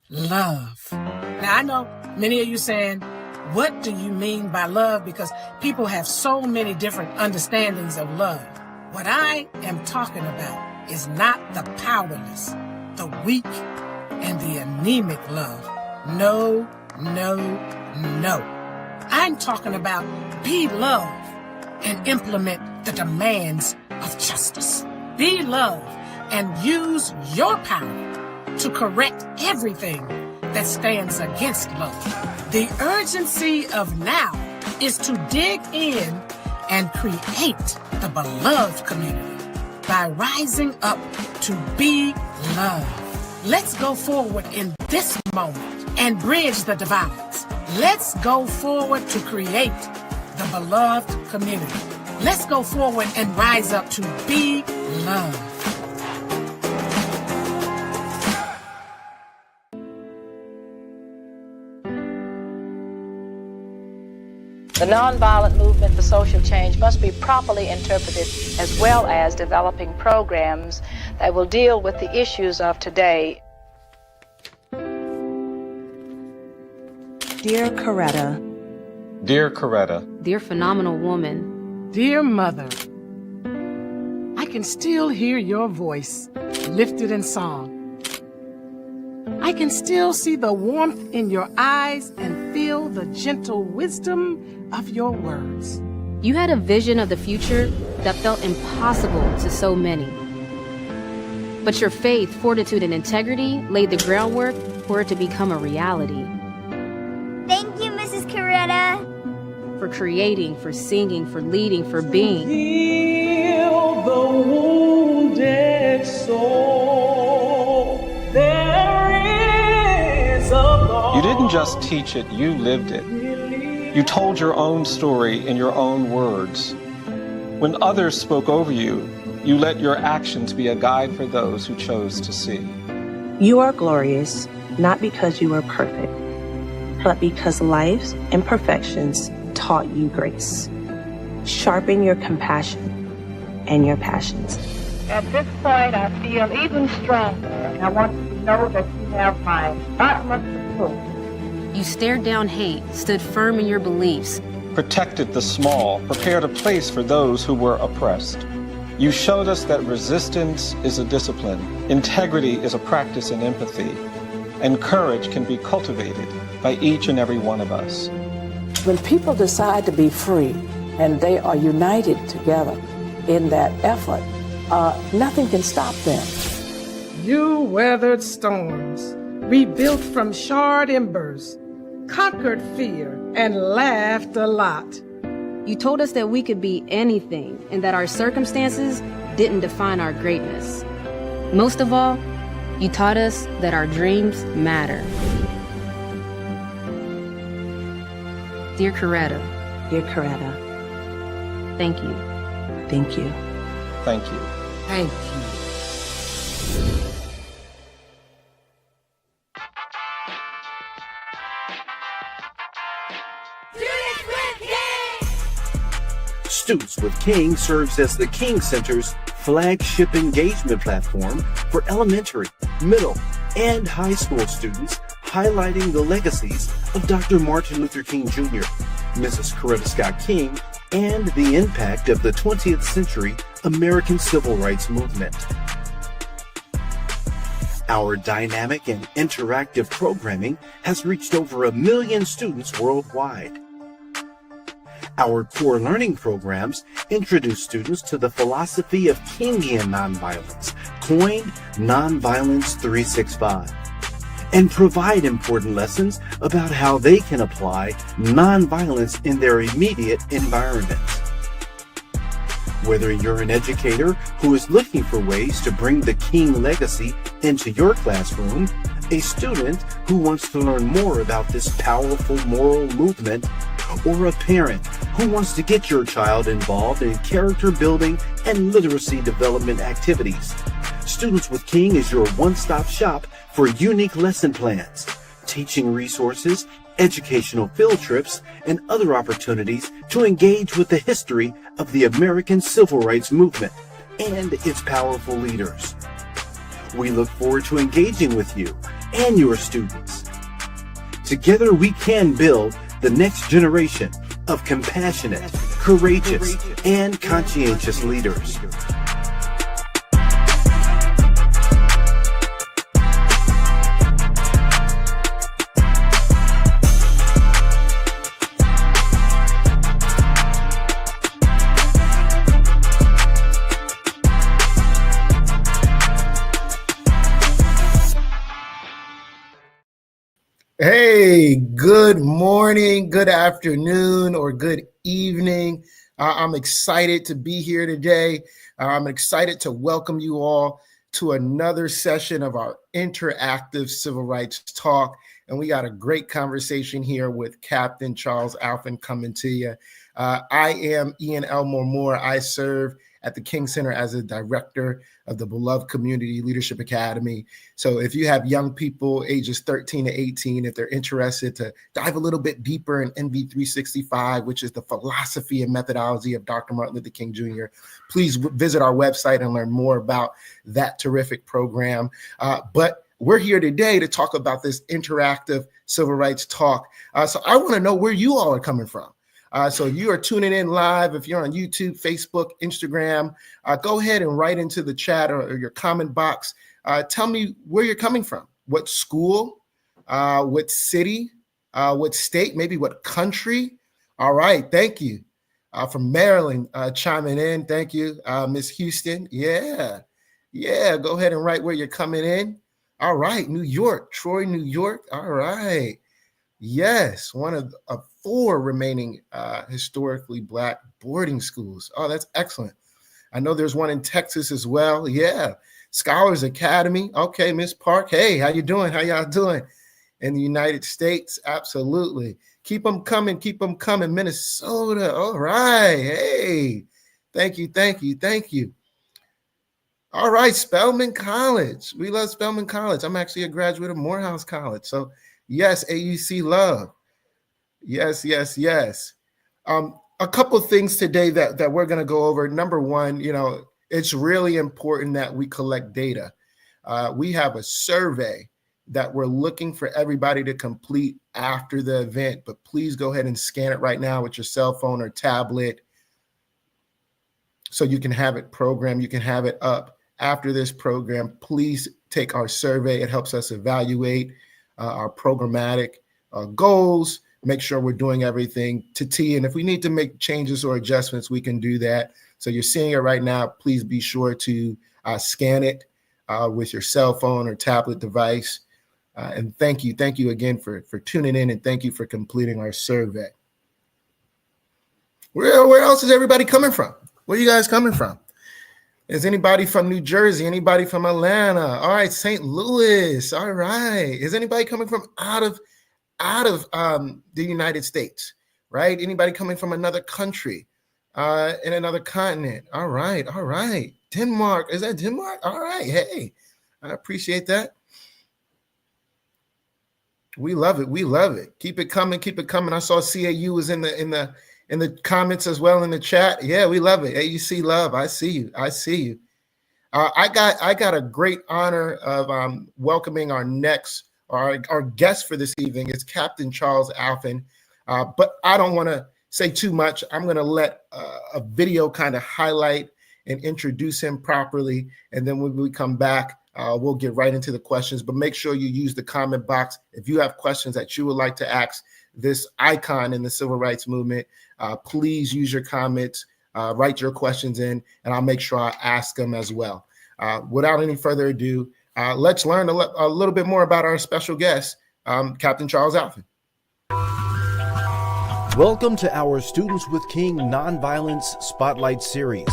love. Now, I know many of you saying, what do you mean by love? Because people have so many different understandings of love. What I am talking about is not the powerless, the weak, and the anemic love. No, no, no. I'm talking about be love and implement the demands of justice. Be love and use your power to correct everything that stands against love. The urgency of now is to dig in and create the beloved community by rising up to be love. Let's go forward in this moment and bridge the divides. Let's go forward to create the beloved community. Let's go forward and rise up to be love. The nonviolent movement for social change must be properly interpreted, as well as developing programs that will deal with the issues of today. Dear Coretta. Dear Coretta. Dear phenomenal woman. Dear mother, I can still hear your voice lifted in song. I can still see the warmth in your eyes and feel the gentle wisdom of your words. You had a vision of the future that felt impossible to so many. But your faith, fortitude, and integrity laid the groundwork for it to become a reality. Thank you, Mrs. Coretta. For creating, for singing, for leading, for being. Heal the wounded soul. There is a God. You didn't just teach it, you lived it. You told your own story in your own words. When others spoke over you, you let your actions be a guide for those who chose to see. You are glorious, not because you are perfect, but because life's imperfections taught you grace. Sharpen your compassion and your passions. At this point, I feel even stronger, and I want you to know that you have my utmost support. You stared down hate, stood firm in your beliefs, Protected the small, prepared a place for those who were oppressed. You showed us that resistance is a discipline, integrity is a practice in empathy, and courage can be cultivated by each and every one of us. When people decide to be free and they are united together in that effort, nothing can stop them. You weathered storms, rebuilt from charred embers, conquered fear, and laughed a lot. you told us that we could be anything and that our circumstances didn't define our greatness. Most of all, you taught us that our dreams matter. Dear Coretta. Dear Coretta. Thank you. Thank you. Thank you. Thank you. Students with King serves as the King Center's flagship engagement platform for elementary, middle, and high school students, highlighting the legacies of Dr. Martin Luther King Jr., Mrs. Coretta Scott King, and the impact of the 20th century American Civil Rights Movement. Our dynamic and interactive programming has reached over 1 million students worldwide. Our core learning programs introduce students to the philosophy of Kingian nonviolence, coined Nonviolence 365, and provide important lessons about how they can apply nonviolence in their immediate environment. Whether you're an educator who is looking for ways to bring the King legacy into your classroom, a student who wants to learn more about this powerful moral movement, or a parent who wants to get your child involved in character building and literacy development activities, Students with King is your one-stop shop for unique lesson plans, teaching resources, educational field trips, and other opportunities to engage with the history of the American Civil Rights Movement and its powerful leaders. We look forward to engaging with you and your students. Together we can build the next generation of compassionate, courageous, and conscientious leaders. Hey, good morning, good afternoon, or good evening. I'm excited to be here today. I'm excited to welcome you all to another session of our interactive civil rights talk. And we got a great conversation here with Captain Charles Alphin coming to you. I am Ian Elmore Moore. I serve at the King Center as a director of the beloved Community Leadership Academy. So if you have young people ages 13 to 18, if they're interested to dive a little bit deeper in NV365, which is the philosophy and methodology of Dr. Martin Luther King Jr., please visit our website and learn more about that terrific program. But we're here today to talk about this interactive civil rights talk. So I want to know where you all are coming from. So you are tuning in live. If you're on YouTube, Facebook, Instagram, go ahead and write into the chat or your comment box. Tell me where you're coming from, what school, what city, what state, maybe what country. All right, thank you. From Maryland, chiming in. Thank you, Miss Houston. Yeah, go ahead and write where you're coming in. All right, New York, Troy, New York. All right. Yes, one of 4 remaining historically Black boarding schools. Oh, that's excellent. I know there's one in Texas as well. Yeah, Scholars Academy. Okay, Miss Park. Hey, how you doing? How y'all doing? In the United States, absolutely. Keep them coming. Keep them coming. Minnesota. All right. Hey, thank you. All right, Spelman College. We love Spelman College. I'm actually a graduate of Morehouse College. So yes, AUC love. Yes. A couple of things today that we're going to go over. Number one, it's really important that we collect data. We have a survey that we're looking for everybody to complete after the event, but please go ahead and scan it right now with your cell phone or tablet so you can have it programmed. You can have it up after this program. Please take our survey. It helps us evaluate our programmatic goals, make sure we're doing everything to T. And if we need to make changes or adjustments, we can do that. So you're seeing it right now. Please be sure to scan it with your cell phone or tablet device. And thank you again for tuning in, and thank you for completing our survey. Where else is everybody coming from? Where are you guys coming from? Is anybody from New Jersey? Anybody from Atlanta? All right, St. Louis. All right. Is anybody coming from out of the United States? Right? Anybody coming from another country, in another continent? All right. Denmark. Is that Denmark? All right. Hey, I appreciate that. We love it. Keep it coming. I saw CAU was in the comments as well in the chat. Yeah, we love it. AUC love. I see you. I got a great honor of welcoming our guest for this evening. It's Captain Charles Alphin. But I don't want to say too much. I'm going to let a video kind of highlight and introduce him properly. And then when we come back, we'll get right into the questions. But make sure you use the comment box if you have questions that you would like to ask this icon in the civil rights movement. Please use your comments, write your questions in, and I'll make sure I ask them as well. Without any further ado, let's learn a little bit more about our special guest, Captain Charles Alphin. Welcome to our Students with King Nonviolence Spotlight Series.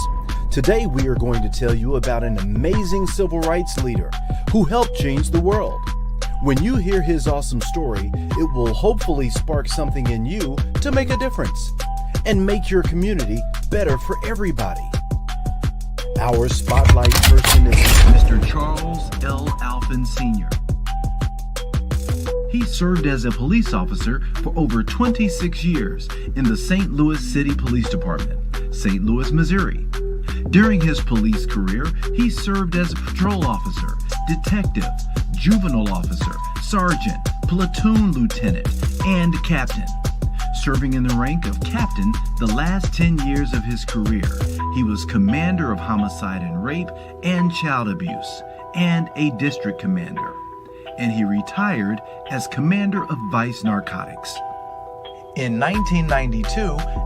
Today we are going to tell you about an amazing civil rights leader who helped change the world. When you hear his awesome story, it will hopefully spark something in you to make a difference and make your community better for everybody. Our spotlight person is Mr. Charles L. Alphin Sr. He served as a police officer for over 26 years in the St. Louis City Police Department, St. Louis, Missouri. During his police career, he served as a patrol officer, detective, juvenile officer, sergeant, platoon lieutenant, and captain. Serving in the rank of captain the last 10 years of his career, he was commander of homicide and rape and child abuse, and a district commander. And he retired as commander of vice narcotics. In 1992,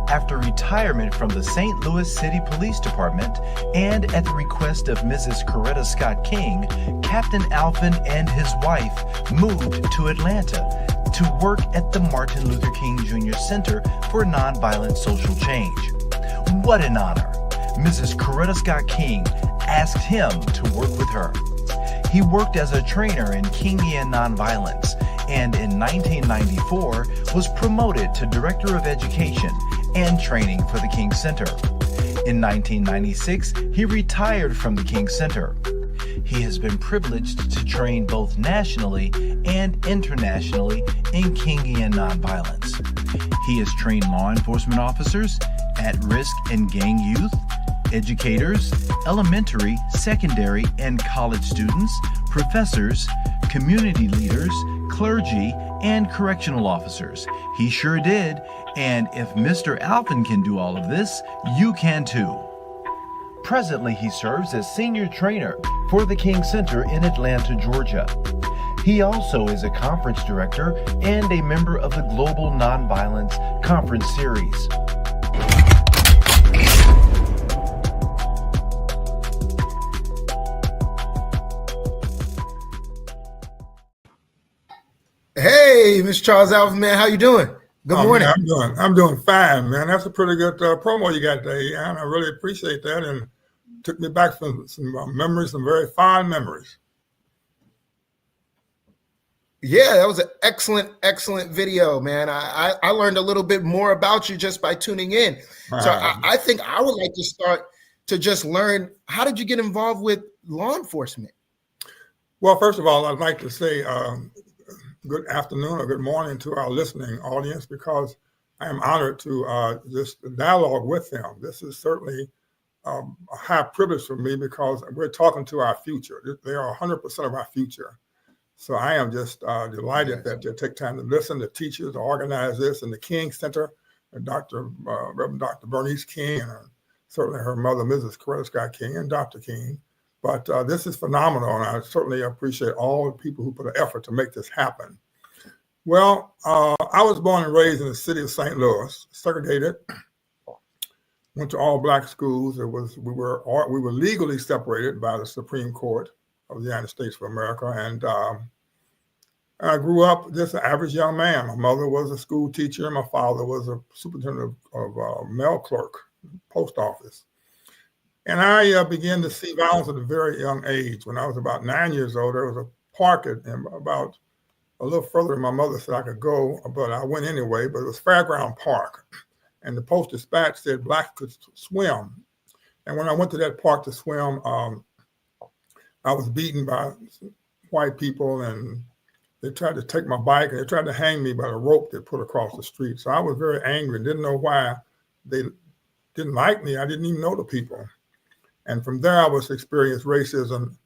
after retirement from the St. Louis City Police Department, and at the request of Mrs. Coretta Scott King, Captain Alphin and his wife moved to Atlanta to work at the Martin Luther King Jr. Center for Nonviolent Social Change. What an honor! Mrs. Coretta Scott King asked him to work with her. He worked as a trainer in Kingian nonviolence, and in 1994 was promoted to Director of Education and Training for the King Center. In 1996, he retired from the King Center. He has been privileged to train both nationally and internationally in Kingian nonviolence. He has trained law enforcement officers, at-risk and gang youth, educators, elementary, secondary, and college students, professors, community leaders, clergy, and correctional officers. He sure did, and if Mr. Alphin can do all of this, you can too. Presently, he serves as senior trainer for the King Center in Atlanta, Georgia. He also is a conference director and a member of the Global Nonviolence Conference Series. Hey, Mr. Charles Alphin, man, how you doing? Good morning. Man, I'm doing fine, man. That's a pretty good promo you got there, and I really appreciate that, and took me back from some memories, some very fond memories. Yeah, that was an excellent video, man. I learned a little bit more about you just by tuning in. So I think I would like to start to just learn, how did you get involved with law enforcement? Well, first of all, I'd like to say good afternoon or good morning to our listening audience, because I am honored to just dialogue with them. This is certainly a high privilege for me, because we're talking to our future. They are 100% of our future. So I am just delighted that they take time to listen. The teachers organize this in the King Center, Reverend Dr. Bernice King, and certainly her mother, Mrs. Coretta Scott King, and Dr. King. But this is phenomenal, and I certainly appreciate all the people who put an effort to make this happen. Well, I was born and raised in the city of St. Louis, segregated. Went to all black schools. We were legally separated by the Supreme Court of the United States of America, and I grew up just an average young man. My mother was a school teacher, and my father was a superintendent of mail clerk, post office. And I began to see violence at a very young age. When I was about 9 years old, there was a park about a little further than my mother said I could go, but I went anyway. But it was Fairground Park, and the Post-Dispatch said blacks could swim. And when I went to that park to swim, I was beaten by white people, and they tried to take my bike, and they tried to hang me by the rope they put across the street. So I was very angry and didn't know why they didn't like me. I didn't even know the people. And from there, I was experienced racism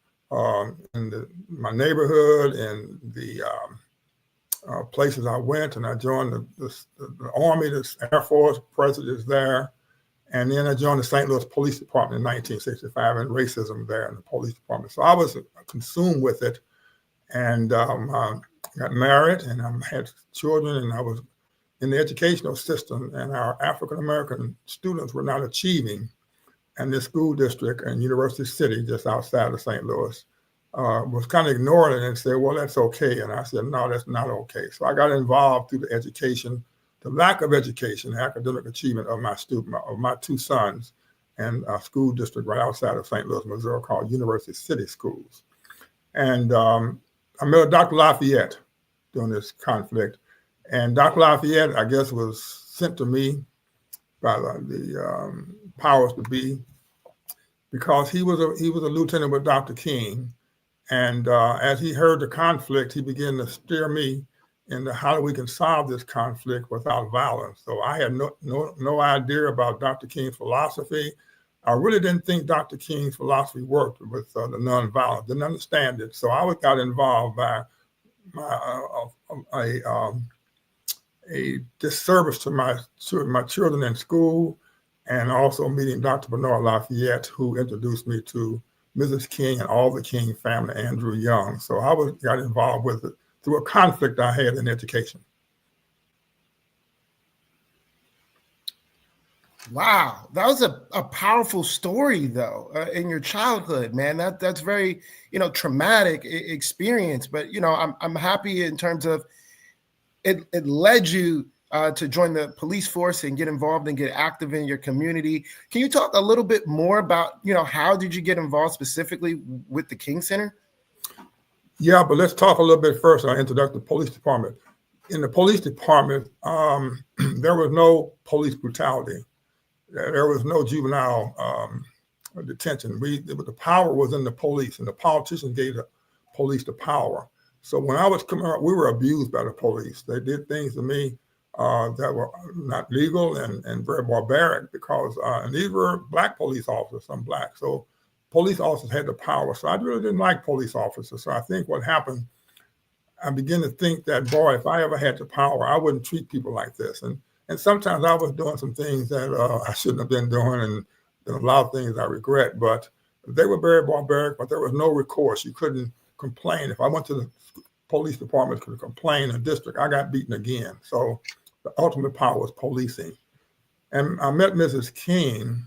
in my neighborhood and the places I went. And I joined the Army, the Air Force, President is there. And then I joined the St. Louis Police Department in 1965, and racism there in the police department. So I was consumed with it, and got married, and I had children, and I was in the educational system, and our African-American students were not achieving. And this school district in University City, just outside of St. Louis, was kind of ignoring it and said, well, that's okay. And I said, no, that's not okay. So I got involved through the education, the lack of education, academic achievement of my two sons, and a school district right outside of St. Louis, Missouri, called University City Schools. And I met Dr. Lafayette during this conflict. And Dr. Lafayette, I guess, was sent to me by the powers to be, because he was a lieutenant with Dr. King. And as he heard the conflict, he began to steer me into how we can solve this conflict without violence. So I had no idea about Dr. King's philosophy. I really didn't think Dr. King's philosophy worked with the nonviolence, didn't understand it. So I got involved by a disservice to my children in school, and also meeting Dr. Bernard Lafayette, who introduced me to Mrs. King and all the King family, Andrew Young. So I got involved with it through a conflict I had in education. Wow, that was a powerful story, though, in your childhood, man. That's very, traumatic experience. But I'm happy in terms of it led you to join the police force and get involved and get active in your community. Can you talk a little bit more about how did you get involved specifically with the King Center? Yeah, but let's talk a little bit first. I introduced the police department. In the police department, there was no police brutality. There was no juvenile detention. The power was in the police, and the politicians gave the police the power. So when I was coming up, we were abused by the police. They did things to me that were not legal and very barbaric, because and these were Black police officers, some Black. So police officers had the power. So I really didn't like police officers. So I think what happened, I began to think that, boy, if I ever had the power, I wouldn't treat people like this. And sometimes I was doing some things that I shouldn't have been doing, and a lot of things I regret. But they were very barbaric, but there was no recourse. You couldn't complain. If I went to the police department to complain in the district, I got beaten again. So the ultimate power was policing. And I met Mrs. King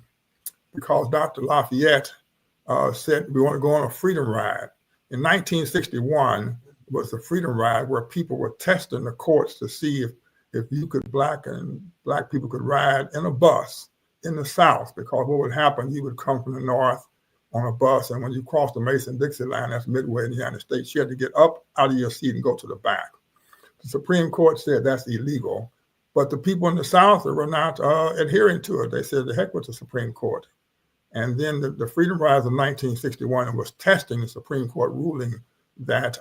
because Dr. Lafayette said we want to go on a freedom ride. In 1961 was the freedom ride, where people were testing the courts to see if you could, Black people could ride in a bus in the South, because what would happen, you would come from the North on a bus, and when you cross the Mason-Dixie line, that's midway in the United States, you had to get up out of your seat and go to the back. The Supreme Court said that's illegal, but the people in the South were not adhering to it. They said, the heck with the Supreme Court. And then the Freedom Rise of 1961 was testing the Supreme Court ruling that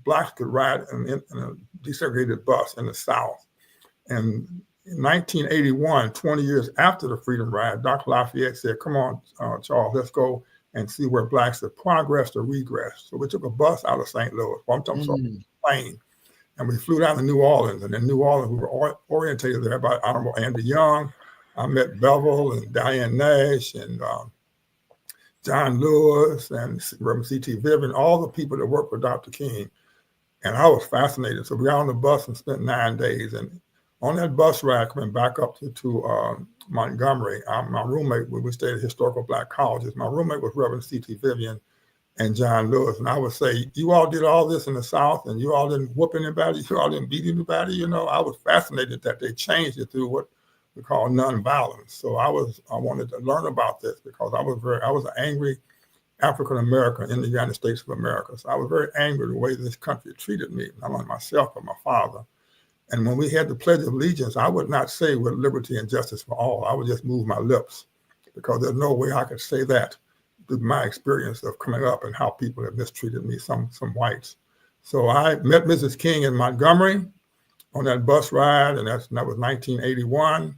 Blacks could ride in a desegregated bus in the South. And in 1981, 20 years after the Freedom Ride, Dr. Lafayette said, come on, Charles, let's go and see where Blacks have progressed or regressed. So we took a bus out of St. Louis, I'm talking about a plane, and we flew down to New Orleans. And in New Orleans, we were orientated there by Honorable Andy Young. I met Bevel and Diane Nash and John Lewis and Reverend C.T. Vivian, all the people that worked with Dr. King. And I was fascinated. So we got on the bus and spent 9 days. And on that bus ride coming back up to Montgomery, my roommate, we stayed at historical Black colleges. My roommate was Reverend C.T. Vivian and John Lewis. And I would say, you all did all this in the South, and you all didn't whoop anybody, you all didn't beat anybody. I was fascinated that they changed it through what we call nonviolence. So I wanted to learn about this, because I was an angry African American in the United States of America. So I was very angry the way this country treated me, not only myself, but my father. And when we had the Pledge of Allegiance, I would not say with liberty and justice for all. I would just move my lips, because there's no way I could say that through my experience of coming up and how people have mistreated me, some whites. So I met Mrs. King in Montgomery on that bus ride, and that was 1981.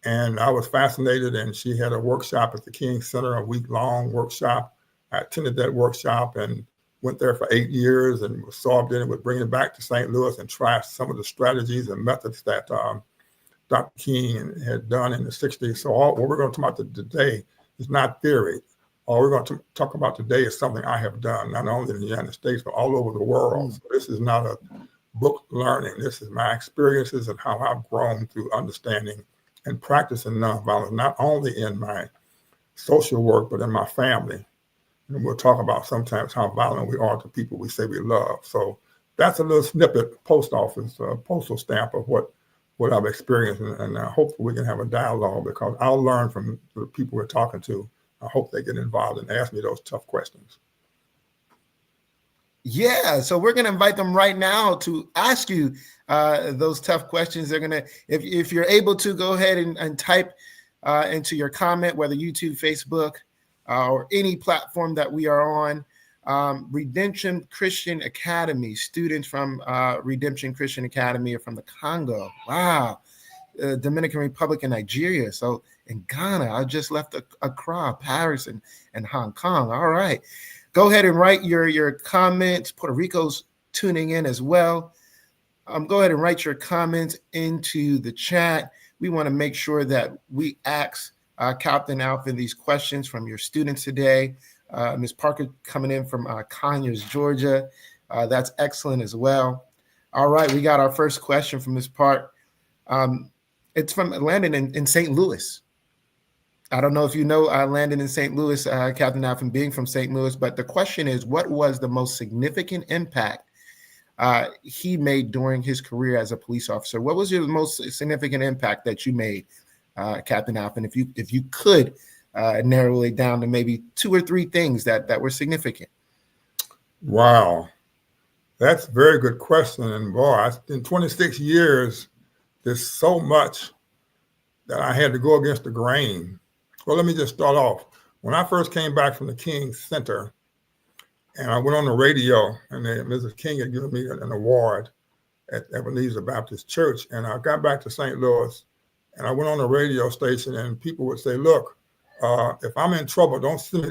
And I was fascinated, and she had a workshop at the King Center, a week-long workshop. I attended that workshop and went there for 8 years and was absorbed in it, would bring it back to St. Louis and try some of the strategies and methods that Dr. King had done in the 60s. So what we're going to talk about today is not theory. All we're going to talk about today is something I have done, not only in the United States, but all over the world. So this is not a book learning. This is my experiences and how I've grown through understanding and practicing nonviolence, not only in my social work, but in my family. And we'll talk about sometimes how violent we are to people we say we love. So that's a little snippet, postal stamp of what I've experienced. And hopefully we can have a dialogue, because I'll learn from the people we're talking to. I hope they get involved and ask me those tough questions. Yeah, so we're going to invite them right now to ask you those tough questions. They're going to, if you're able to, go ahead and type into your comment, whether YouTube, Facebook, or any platform that we are on. Redemption Christian Academy, students from Redemption Christian Academy are from the Congo. Wow. Dominican Republic and Nigeria. So in Ghana. I just left Accra, Paris, and Hong Kong. All right. Go ahead and write your comments. Puerto Rico's tuning in as well. Go ahead and write your comments into the chat. We want to make sure that we ask Captain Alphin these questions from your students today. Ms. Parker coming in from Conyers, Georgia. That's excellent as well. All right, we got our first question from Ms. Park. It's from Landon in St. Louis. I don't know if you know Landon in St. Louis, Captain Alphin being from St. Louis, but the question is, what was the most significant impact he made during his career as a police officer? What was your most significant impact that you made, Captain Alphin, if you could narrow it down to maybe 2 or 3 things that were significant? Wow, that's a very good question. And boy, in 26 years, there's so much that I had to go against the grain. Well, let me just start off. When I first came back from the King Center, and I went on the radio, and Mrs. King had given me an award at Ebenezer Baptist Church, and I got back to St. Louis, and I went on the radio station, and people would say, "Look, if I'm in trouble, don't send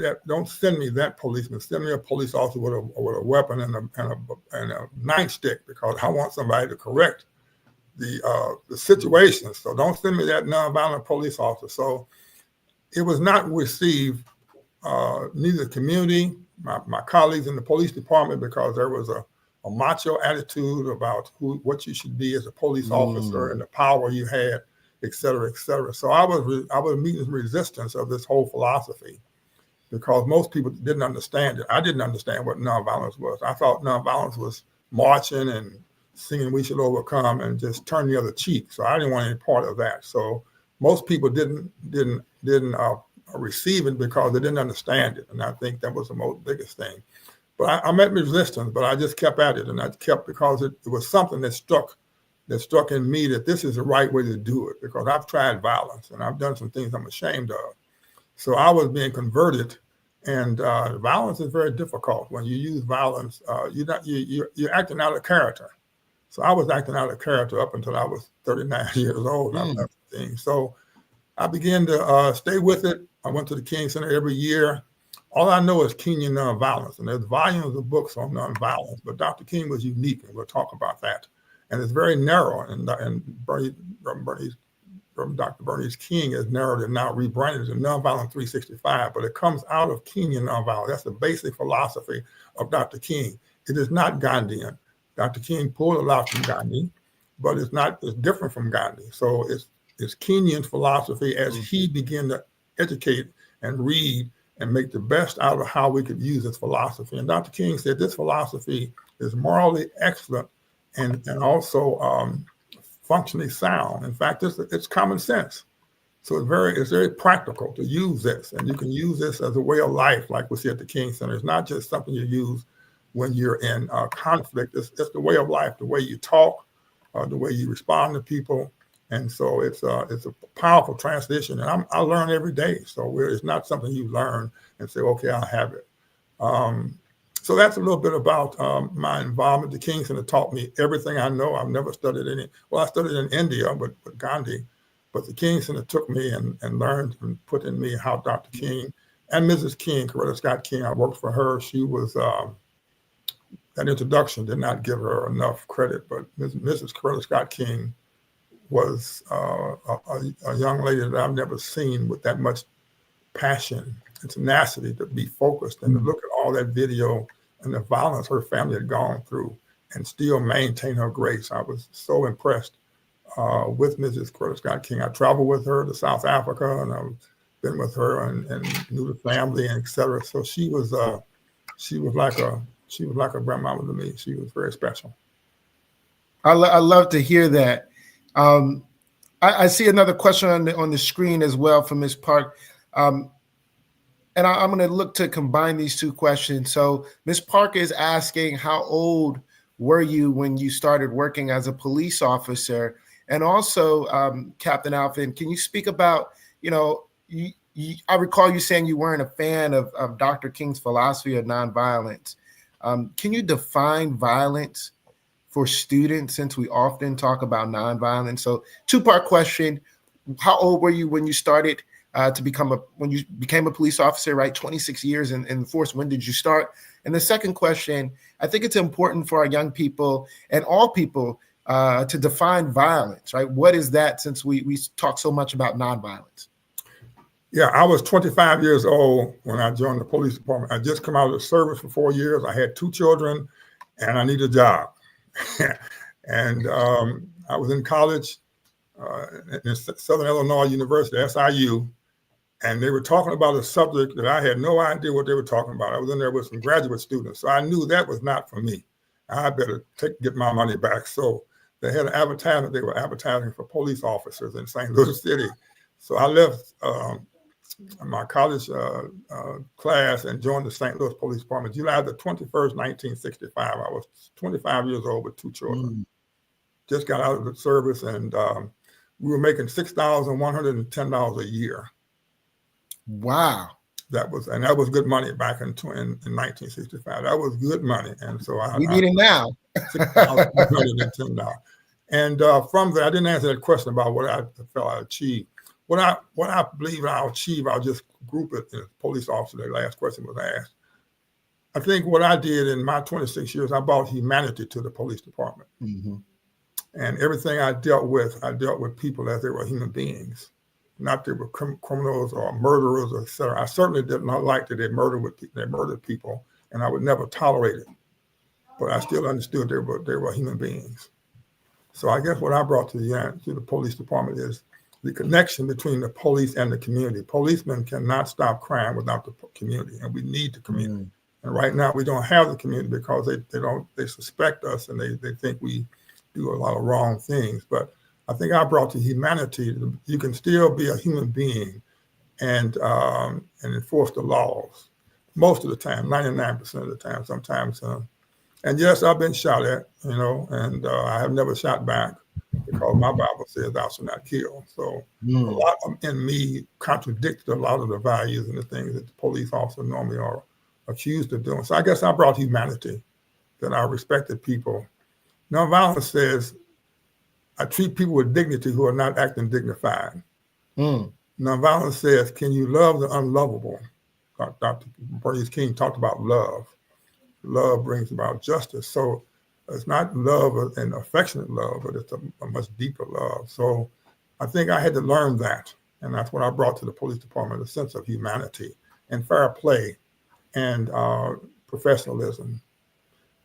me that policeman. Send me a police officer with a weapon and a nightstick, because I want somebody to correct the situation. So don't send me that nonviolent police officer." So it was not received, neither the community, my colleagues in the police department, because there was a macho attitude about what you should be as a police officer and the power you had, et cetera, et cetera. So I was meeting resistance of this whole philosophy, because most people didn't understand it. I didn't understand what nonviolence was. I thought nonviolence was marching and singing "We Should Overcome" and just turn the other cheek. So I didn't want any part of that. So most people didn't receive it because they didn't understand it. And I think that was the most biggest thing. But I met resistance, but I just kept at it. And I kept, because it was something that struck in me, that this is the right way to do it, because I've tried violence and I've done some things I'm ashamed of. So I was being converted, and violence is very difficult. When you use violence, you're acting out of character. So I was acting out of character up until I was 39 years old. And I left the thing. So I began to stay with it. I went to the King Center every year. All I know is Kenyan nonviolence, and there's volumes of books on nonviolence, but Dr. King was unique, and we'll talk about that. And it's very narrow, and Dr. Bernice King has narrowed it now, rebranded as Nonviolent 365, but it comes out of Kenyan nonviolence. That's the basic philosophy of Dr. King. It is not Gandhian. Dr. King pulled a lot from Gandhi, but it's different from Gandhi. So it's Kenyan philosophy as he began to educate and read and make the best out of how we could use this philosophy. And Dr. King said this philosophy is morally excellent and also functionally sound. In fact, it's common sense. So it's very practical to use this, and you can use this as a way of life, like we see at the King Center. It's not just something you use when you're in conflict. It's the way of life, the way you talk, the way you respond to people. And so it's a powerful transition, and I learn every day. So it's not something you learn and say, okay, I'll have it. So that's a little bit about my involvement. The King Center taught me everything I know. I've never studied I studied in India with Gandhi, but the King Center took me and learned and put in me how Dr. King and Mrs. King, Coretta Scott King, I worked for her. She was, that introduction did not give her enough credit, but Mrs. Coretta Scott King was a young lady that I've never seen with that much passion and tenacity to be focused and to look at all that video and the violence her family had gone through and still maintain her grace. I was so impressed with Mrs. Coretta Scott King. I traveled with her to South Africa, and I've been with her and knew the family, and et cetera. So she was like a grandmama to me. She was very special. I love to hear that. I see another question on the screen as well from Ms. Park. And I'm going to look to combine these two questions. So Ms. Park is asking, how old were you when you started working as a police officer? And also, Captain Alphin, can you speak about, I recall you saying you weren't a fan of Dr. King's philosophy of nonviolence. Can you define violence for students, since we often talk about nonviolence? So 2-part question. How old were you when you started when you became a police officer, right? 26 years in the force. When did you start? And the second question, I think it's important for our young people and all people to define violence, right? What is that, since we talk so much about nonviolence? Yeah, I was 25 years old when I joined the police department. I just come out of the service for 4 years. I had 2 children and I needed a job. And I was in college in Southern Illinois University, SIU, and they were talking about a subject that I had no idea what they were talking about. I was in there with some graduate students, so I knew that was not for me. I better get my money back. So they had an advertisement. They were advertising for police officers in St. Louis City. So I left my college class and joined the St. Louis Police Department July the 21st, 1965. I was 25 years old with 2 children. Just got out of the service, and we were making $6,110 a year. Wow. That was good money back in 1965. That was good money. And so we need it now. $6,110. And from there, I didn't answer that question about what I felt I achieved. What I believe I'll achieve, I'll just group it in a police officer. The last question was asked. I think what I did in my 26 years, I brought humanity to the police department. And everything I dealt with people as they were human beings. Not they were criminals or murderers, or et cetera. I certainly did not like that they murdered people, and I would never tolerate it. But I still understood they were human beings. So I guess what I brought to the police department is the connection between the police and the community. Policemen cannot stop crime without the community, and we need the community. And right now we don't have the community because they suspect us and they think we do a lot of wrong things. But I think I brought to humanity. You can still be a human being and enforce the laws most of the time, 99% of the time. Sometimes, and yes, I've been shot at, and I have never shot back because my Bible says thou shalt not kill. So a lot in me contradicted a lot of the values and the things that the police officers normally are accused of doing. So I guess I brought humanity, that I respected people. Nonviolence says I treat people with dignity who are not acting dignified. Nonviolence says, can you love the unlovable? Dr. Bernice King talked about love. Love brings about justice. So it's not love and affectionate love, but it's a much deeper love. So I think I had to learn that. And that's what I brought to the police department, a sense of humanity and fair play and professionalism.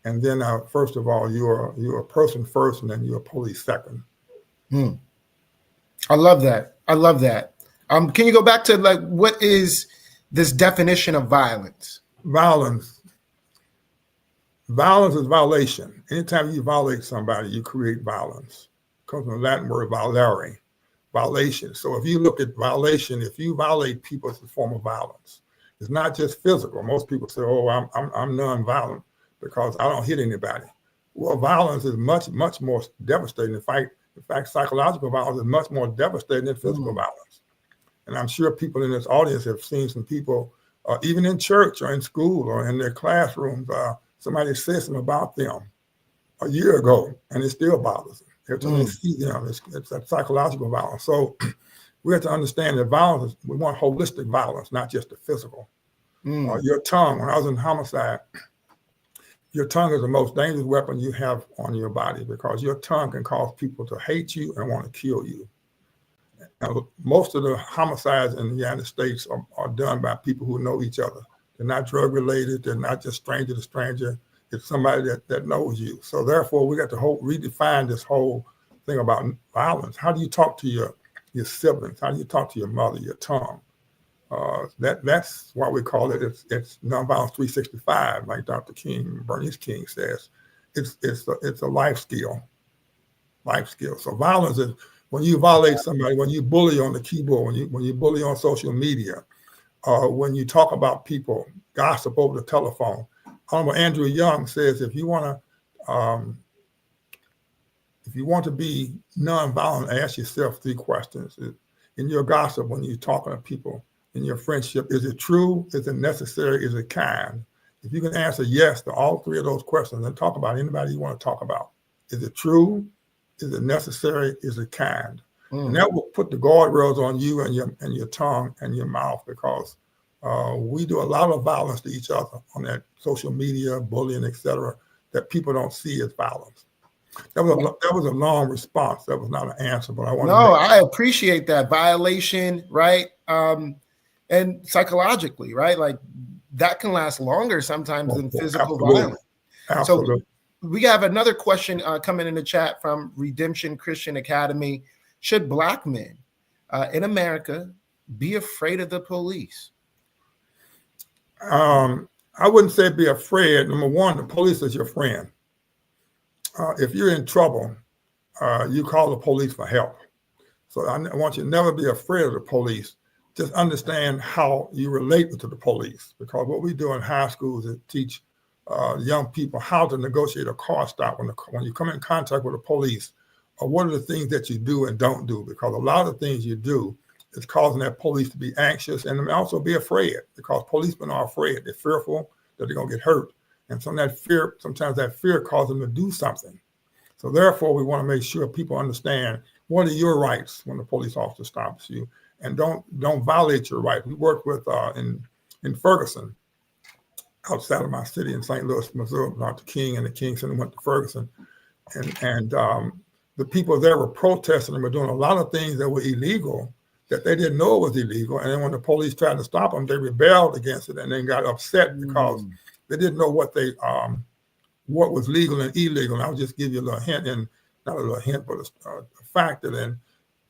And then first of all, you're a person first, and then you're a police second. I love that. Can you go back to what is this definition of violence? Violence is violation. Anytime you violate somebody, you create violence. It comes from the Latin word valere, violation. So if you look at violation, if you violate people, it's a form of violence. It's not just physical. Most people say, "Oh, I'm non-violent because I don't hit anybody." Well, violence is much, much more devastating. In fact, psychological violence is much more devastating than physical violence. And I'm sure people in this audience have seen some people, even in church or in school or in their classrooms, somebody said something about them a year ago, and it still bothers them. Every time they see them, it's a psychological violence. So we have to understand that violence, we want holistic violence, not just the physical. Your tongue, when I was in homicide, your tongue is the most dangerous weapon you have on your body because your tongue can cause people to hate you and want to kill you. Now, most of the homicides in the United States are done by people who know each other. They're not drug related. They're not just stranger to stranger. It's somebody that knows you. So therefore, we got to redefine this whole thing about violence. How do you talk to your siblings? How do you talk to your mother, your tongue? That's why we call it, it's nonviolence 365, like Dr. King, Bernice King says. It's a life skill. So violence is when you violate somebody, when you bully on the keyboard, when you bully on social media, when you talk about people, gossip over the telephone. Honorable Andrew Young says if you want to be nonviolent, ask yourself 3 questions. In your gossip, when you're talking to people, in your friendship, is it true? Is it necessary? Is it kind? If you can answer yes to all 3 of those questions, then talk about anybody you want to talk about. Is it true? Is it necessary? Is it kind? And that will put the guardrails on you and your tongue and your mouth, because we do a lot of violence to each other on that social media, bullying, etc., that people don't see as violence. That was a long response. That was not an answer, but I want to. No, I appreciate that. Violation, right? And psychologically, right? Like that can last longer sometimes than physical violence. Absolutely. So we have another question coming in the chat from Redemption Christian Academy. Should Black men in America be afraid of the police? I wouldn't say be afraid. Number one, the police is your friend. If you're in trouble, you call the police for help. So I want you to never be afraid of the police. Just understand how you relate to the police, because what we do in high schools is teach young people how to negotiate a car stop when you come in contact with the police. What are the things that you do and don't do? Because a lot of things you do is causing that police to be anxious and also be afraid, because policemen are afraid. They're fearful that they're going to get hurt. And sometimes that fear causes them to do something. So therefore, we want to make sure people understand what are your rights when the police officer stops you, and don't violate your rights. We work with in Ferguson, outside of my city in St. Louis, Missouri, Dr. King and the King Center went to Ferguson, and the people there were protesting and were doing a lot of things that were illegal, that they didn't know it was illegal. And then when the police tried to stop them, they rebelled against it and then got upset because they didn't know what was legal and illegal. And I'll just give you a little hint, and not a little hint, but a fact that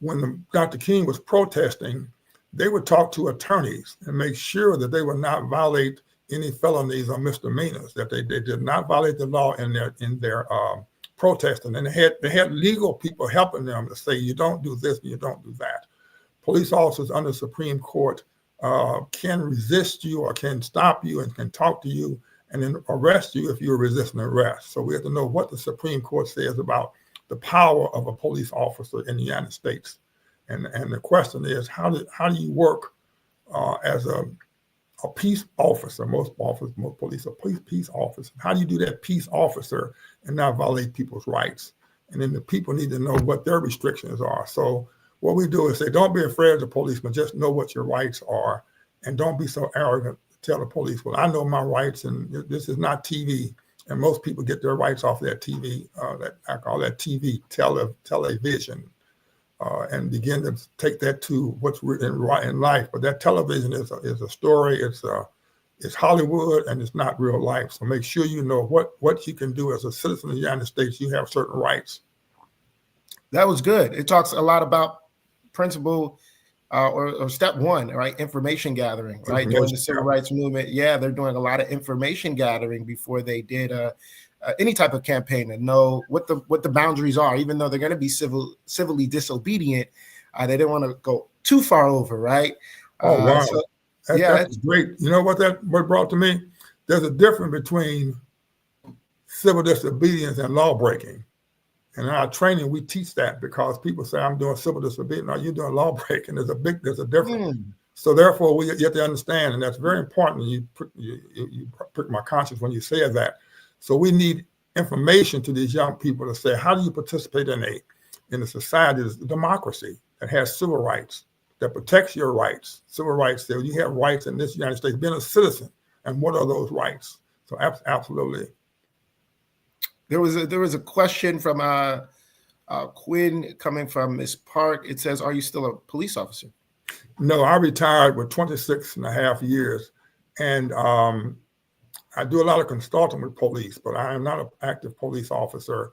when Dr. King was protesting, they would talk to attorneys and make sure that they would not violate any felonies or misdemeanors, that they did not violate the law in their protesting. And they had legal people helping them to say, you don't do this and you don't do that. Police officers under the Supreme Court can resist you or can stop you and can talk to you and then arrest you if you're resisting arrest. So we have to know what the Supreme Court says about the power of a police officer in the United States. And the question is, how do you work as a peace officer? Most police are peace officers. How do you do that peace officer and not violate people's rights? And then the people need to know what their restrictions are. So what we do is say, don't be afraid of the police, but just know what your rights are. And don't be so arrogant to tell the police, well, I know my rights and this is not TV. And most people get their rights off that TV, that I call that TV, television, and begin to take that to what's in life. But that television is a story. It's Hollywood, and it's not real life. So make sure you know what you can do as a citizen of the United States. You have certain rights. That was good. It talks a lot about principle or step one, right? Information gathering, right? During the civil rights movement. Yeah, they're doing a lot of information gathering before they did any type of campaign to know what the boundaries are, even though they're going to be civilly disobedient. They didn't want to go too far over, right? Oh, wow. That's great. You know what brought to me? There's a difference between civil disobedience and law breaking. And in our training, we teach that, because people say, I'm doing civil disobedience. No, you're doing law breaking. There's a difference. So therefore, you have to understand, and that's very important. You prick my conscience when you say that. So we need information to these young people to say, how do you participate in a society that's a democracy that has civil rights, that protects your rights? Civil rights, so you have rights in this United States, being a citizen. And what are those rights? So absolutely. There was a question from Quinn coming from Miss Park. It says, are you still a police officer? No, I retired with 26 and a half years. And I do a lot of consulting with police, but I am not an active police officer.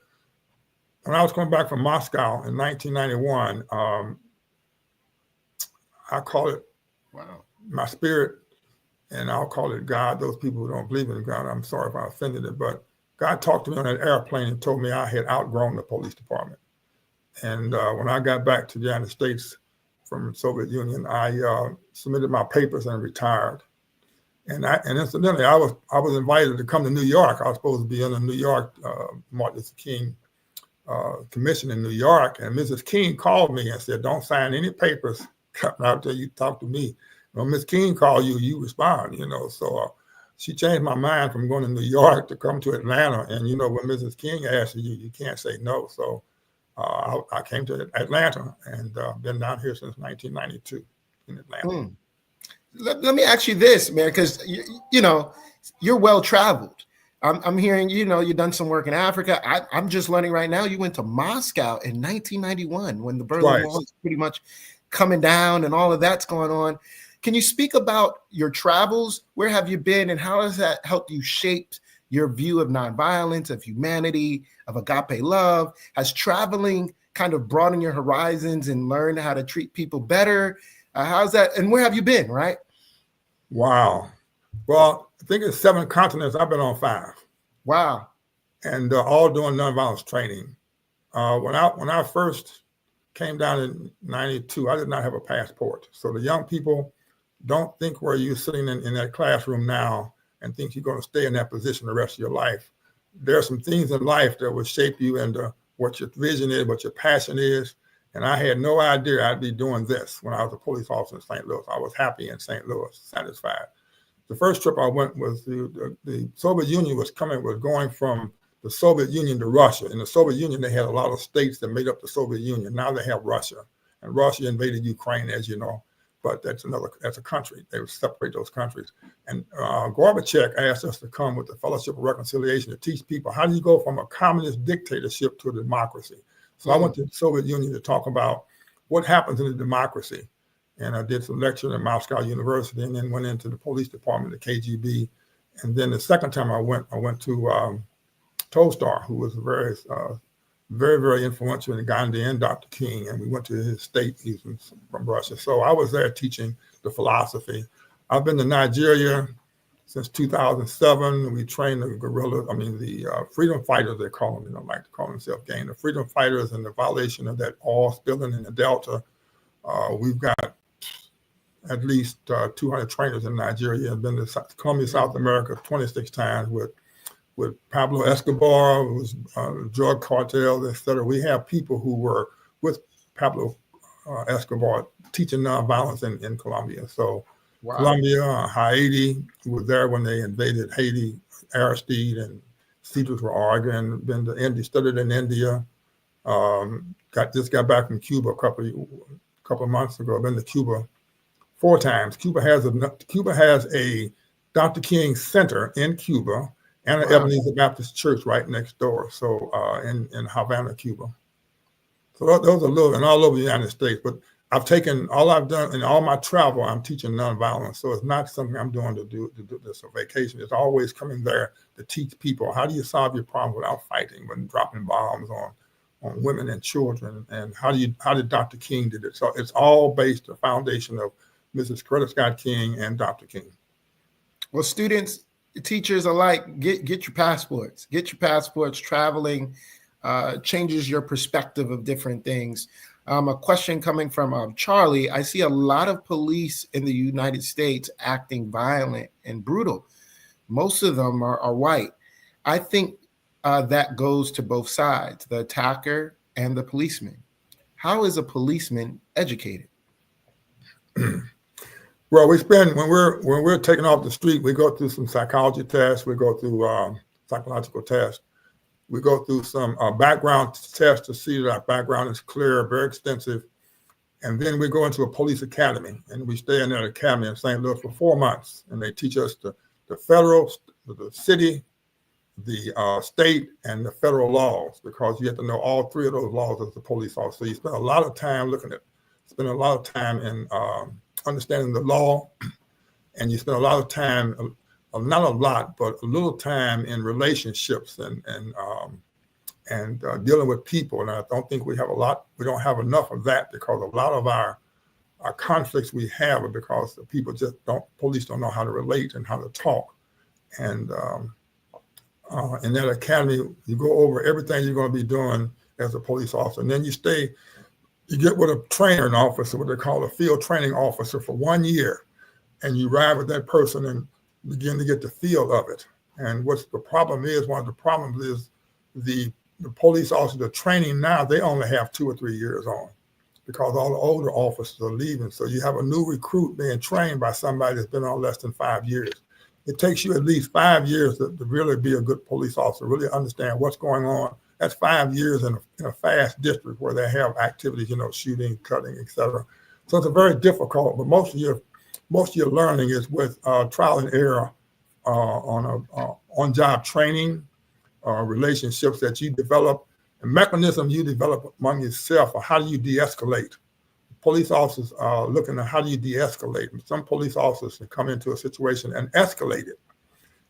When I was coming back from Moscow in 1991, I call it my spirit, and I'll call it God. Those people who don't believe in God, I'm sorry if I offended it, but God talked to me on that airplane and told me I had outgrown the police department. And when I got back to the United States from the Soviet Union, I submitted my papers and retired. And incidentally, I was invited to come to New York. I was supposed to be in the New York Martin Luther King commission in New York. And Mrs. King called me and said, don't sign any papers until you talk to me. When Ms. King called you, you respond, So she changed my mind from going to New York to come to Atlanta. And, when Mrs. King asks you, you can't say no. So I came to Atlanta and been down here since 1992 in Atlanta. Let me ask you this, man, because you know you're well traveled. I'm hearing you've done some work in Africa. I'm just learning right now you went to Moscow in 1991 when the Berlin Wall was pretty much coming down and all of that's going on. Can you speak about your travels? Where have you been, and how has that helped you shape your view of nonviolence, of humanity, of agape love? Has traveling kind of broadened your horizons and learned how to treat people better? How's that? And where have you been, right? Wow. Well, I think it's 7 continents. I've been on 5. Wow. And all doing nonviolence training. When I first came down in 92, I did not have a passport. So the young people don't think where you're sitting in that classroom now and think you're going to stay in that position the rest of your life. There are some things in life that will shape you into what your vision is, what your passion is. And I had no idea I'd be doing this when I was a police officer in St. Louis. I was happy in St. Louis, satisfied. The first trip I went was the Soviet Union was going from the Soviet Union to Russia. In the Soviet Union, they had a lot of states that made up the Soviet Union. Now they have Russia. And Russia invaded Ukraine, as you know. But that's a country. They would separate those countries. And Gorbachev asked us to come with the Fellowship of Reconciliation to teach people how do you go from a communist dictatorship to a democracy. So I went to the Soviet Union to talk about what happens in a democracy. And I did some lecture at Moscow University and then went into the police department, the KGB. And then the second time I went to Tolstoy, who was very, very influential in Gandhi and Dr. King. And we went to his estate. He's from Russia. So I was there teaching the philosophy. I've been to Nigeria since 2007. We trained the freedom fighters, they call them. They don't like to call themselves gang. The freedom fighters and the violation of that oil spilling in the Delta. We've got at least 200 trainers in Nigeria. I've been to Colombia, South America 26 times with Pablo Escobar, who was drug cartels, et cetera. We have people who were with Pablo Escobar teaching nonviolence in Colombia. So wow. Colombia, Haiti, who was there when they invaded Haiti, Aristide and Cedars were arguing, been to India, studied in India, just got back from Cuba a couple of months ago. I've been to Cuba 4 times. Cuba has a Dr. King Center in Cuba and an Ebenezer Baptist Church right next door. So in Havana, Cuba. So those are little and all over the United States. But all I've done in all my travel, I'm teaching nonviolence. So it's not something I'm doing to do this on vacation. It's always coming there to teach people how do you solve your problem without fighting, when dropping bombs on women and children, and how did Dr. King did it. So it's all based on the foundation of Mrs. Coretta Scott King and Dr. King. Well, students, teachers alike, get your passports. Get your passports. Traveling changes your perspective of different things. A question coming from Charlie. I see a lot of police in the United States acting violent and brutal. Most of them are white. I think that goes to both sides, the attacker and the policeman. How is a policeman educated? Well, we spend when we're taken off the street, we go through some psychology tests, we go through psychological tests, we go through some background tests to see that our background is clear, very extensive, and then we go into a police academy, and we stay in that academy in St. Louis for 4 months, and they teach us the federal, the city, the state, and the federal laws, because you have to know all 3 of those laws as a police officer. So you spend a lot of time in understanding the law, and you spend a lot of time, not a lot, but a little time in relationships and dealing with people. And I don't think we don't have enough of that, because a lot of our conflicts we have are because the people police don't know how to relate and how to talk. And in that academy, you go over everything you're going to be doing as a police officer. And then you get with a training officer, what they call a field training officer, for 1 year. And you ride with that person and begin to get the feel of it. And one of the problems is the police officers are training now, they only have 2 or 3 years on, because all the older officers are leaving. So you have a new recruit being trained by somebody that's been on less than 5 years. It takes you at least 5 years to really be a good police officer, really understand what's going on, That's 5 years in a fast district where they have activities, shooting, cutting, etc. So it's a very difficult, but most of your learning is with trial and error on-job training, relationships that you develop, and mechanisms you develop among yourself, or how do you de-escalate. Police officers are looking at how do you de-escalate. Some police officers can come into a situation and escalate it.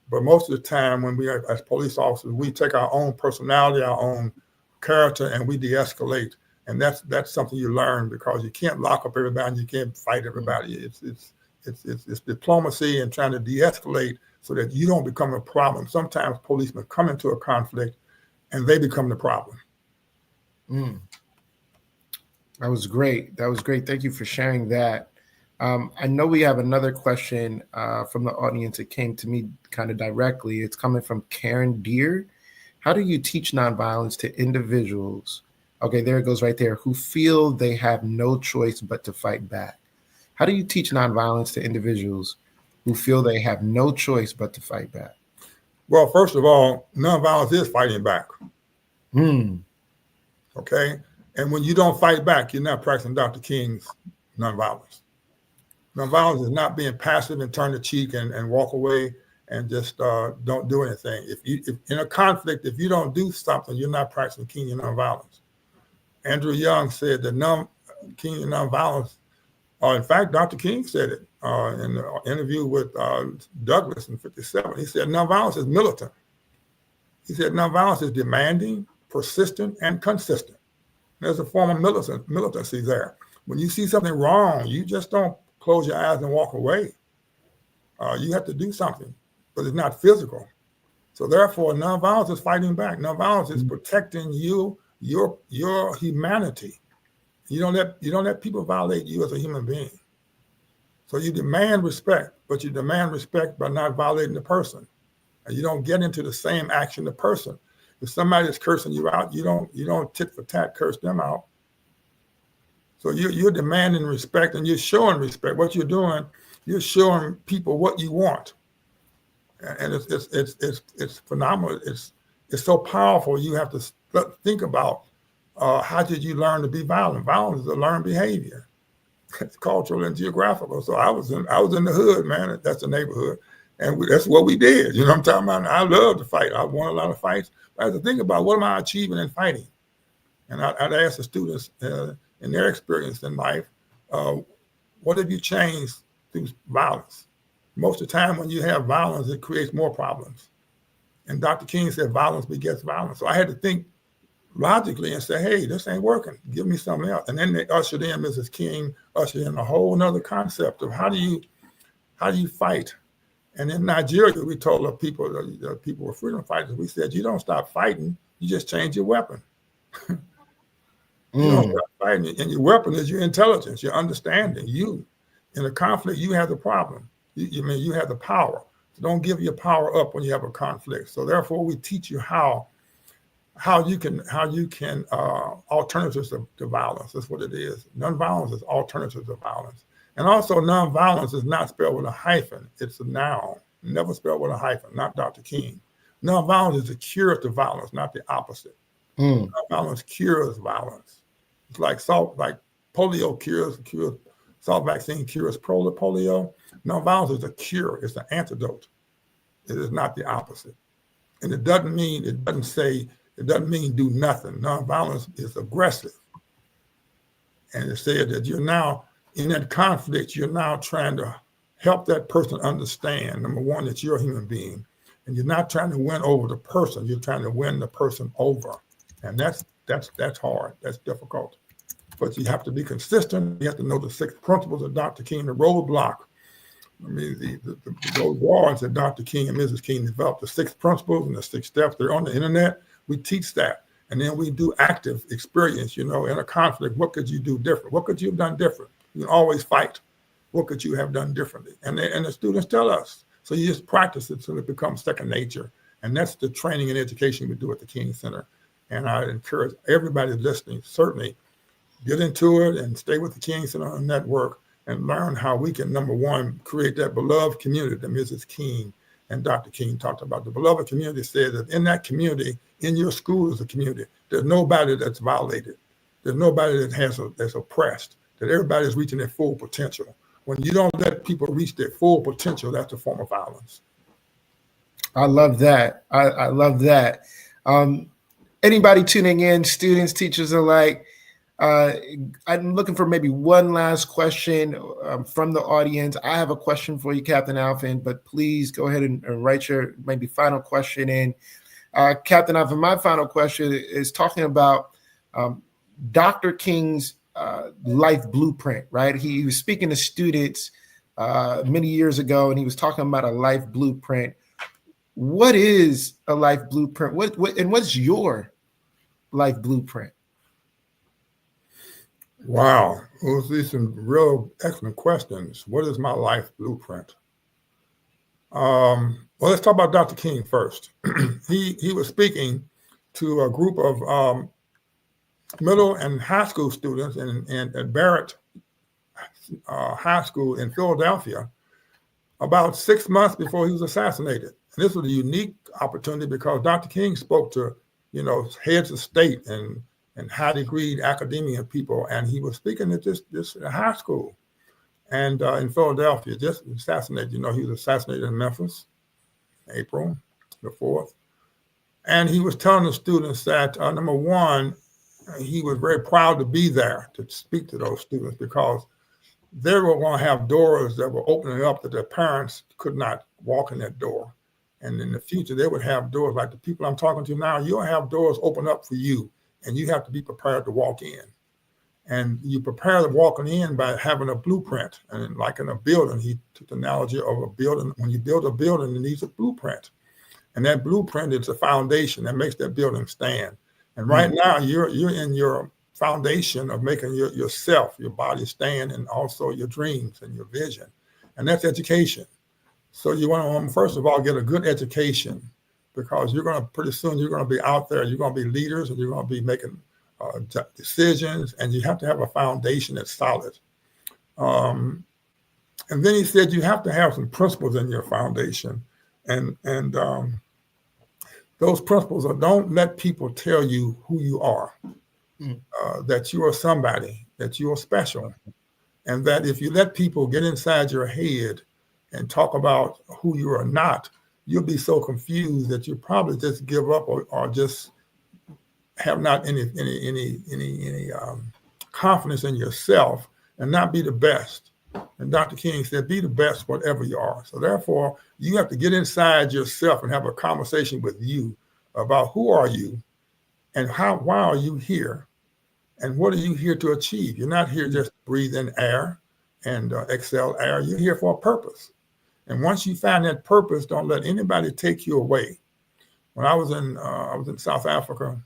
But most of the time when we are, as police officers, we take our own personality, our own character, and we de-escalate. And that's something you learn, because you can't lock up everybody and you can't fight everybody. It's diplomacy and trying to de-escalate so that you don't become a problem. Sometimes policemen come into a conflict and they become the problem. That was great. Thank you for sharing that. I know we have another question from the audience. It came to me kind of directly. It's coming from Karen Deere. How do you teach nonviolence to individuals? Okay, there it goes right there. Who feel they have no choice but to fight back. How do you teach nonviolence to individuals who feel they have no choice but to fight back? Well, first of all, nonviolence is fighting back. Okay? And when you don't fight back, you're not practicing Dr. King's nonviolence. Nonviolence is not being passive and turn the cheek and walk away and just don't do anything. If in a conflict, if you don't do something, you're not practicing King and nonviolence. Andrew Young said that King and nonviolence, in fact, Dr. King said it in the interview with Douglas in 57. He said nonviolence is militant. He said nonviolence is demanding, persistent, and consistent. There's a form of militancy there. When you see something wrong, you just don't close your eyes and walk away. You have to do something, but it's not physical. So therefore, nonviolence is fighting back. Nonviolence is protecting your humanity. You don't let people violate you as a human being. So you demand respect, but you demand respect by not violating the person. And you don't get into the same action the person. If somebody is cursing you out, you don't tit for tat curse them out. So you're demanding respect and you're showing respect. What you're doing, you're showing people what you want, and it's phenomenal. It's so powerful. You have to think about how did you learn to be violent? Violence is a learned behavior. It's cultural and geographical. So I was in the hood, man. That's the neighborhood, and that's what we did. You know what I'm talking about? I love to fight. I won a lot of fights. I had to think about what am I achieving in fighting, and I'd ask the students in their experience in life, what have you changed through violence? Most of the time when you have violence, it creates more problems. And Dr. King said violence begets violence. So I had to think logically and say, hey, this ain't working. Give me something else. And then they ushered in, Mrs. King ushered in a whole nother concept of how do you fight? And in Nigeria, we told the people were freedom fighters, we said, you don't stop fighting, you just change your weapon. You don't stop fighting, and your weapon is your intelligence, your understanding. You, in a conflict, you have the problem. You have the power. So don't give your power up when you have a conflict. So therefore, we teach you how you can alternatives to violence. That's what it is. Nonviolence is alternatives to violence. And also, nonviolence is not spelled with a hyphen. It's a noun, never spelled with a hyphen, not Dr. King. Nonviolence is a cure to violence, not the opposite. Nonviolence cures violence. It's like polio cures, salt vaccine cures polio. Nonviolence is a cure. It's an antidote. It is not the opposite. And it doesn't mean do nothing. Nonviolence is aggressive. And it said that you're now in that conflict, you're now trying to help that person understand, number one, that you're a human being. And you're not trying to win over the person, you're trying to win the person over. And that's hard, that's difficult. But you have to be consistent. You have to know the 6 principles of Dr. King, the roadblock. I mean, those wards that Dr. King and Mrs. King developed, the 6 principles and the 6 steps, they're on the internet. We teach that. And then we do active experience, in a conflict. What could you do different? What could you have done different? You can always fight. What could you have done differently? And the students tell us. So you just practice it so it becomes second nature. And that's the training and education we do at the King Center. And I encourage everybody listening, certainly get into it and stay with the King Center Network and learn how we can, number one, create that beloved community that Mrs. King And Dr. King talked about the beloved community, said that in that community, in your school is a community, there's nobody that's violated. There's nobody that's oppressed, that everybody is reaching their full potential. When you don't let people reach their full potential, that's a form of violence. I love that. I love that. Anybody tuning in, students, teachers alike, I'm looking for maybe one last question from the audience. I have a question for you, Captain Alphin, but please go ahead and write your maybe final question in. Captain Alphin, my final question is talking about Dr. King's life blueprint, right? He was speaking to students many years ago, and he was talking about a life blueprint. What is a life blueprint? What's your life blueprint? Wow, those are some real excellent questions. What is my life blueprint? Well, let's talk about Dr. King first. He was speaking to a group of middle and high school students at Barrett High School in Philadelphia about 6 months before he was assassinated. And this was a unique opportunity because Dr. King spoke to, heads of state and high degree academia people, and he was speaking at this high school and in Philadelphia, just assassinated. He was assassinated in Memphis, April the 4th. And he was telling the students that, number one, he was very proud to be there to speak to those students because they were going to have doors that were opening up that their parents could not walk in that door. And in the future, they would have doors like the people I'm talking to now. You'll have doors open up for you, and you have to be prepared to walk in. And you prepare the walking in by having a blueprint. And like in a building, he took the analogy of a building. When you build a building, it needs a blueprint. And that blueprint is the foundation that makes that building stand. And right now, you're in your foundation of making yourself, your body stand, and also your dreams and your vision. And that's education. So you want to, first of all, get a good education because pretty soon you're going to be out there, you're going to be leaders, and you're going to be making decisions, and you have to have a foundation that's solid. And then he said you have to have some principles in your foundation. And those principles are don't let people tell you who you are, that you are somebody, that you are special. And that if you let people get inside your head and talk about who you are not, you'll be so confused that you probably just give up or just have not any confidence in yourself and not be the best. And Dr. King said, be the best whatever you are. So therefore, you have to get inside yourself and have a conversation with you about who are you and why are you here and what are you here to achieve? You're not here just to breathe in air and exhale air. You're here for a purpose. And once you find that purpose, don't let anybody take you away. When I was in South Africa,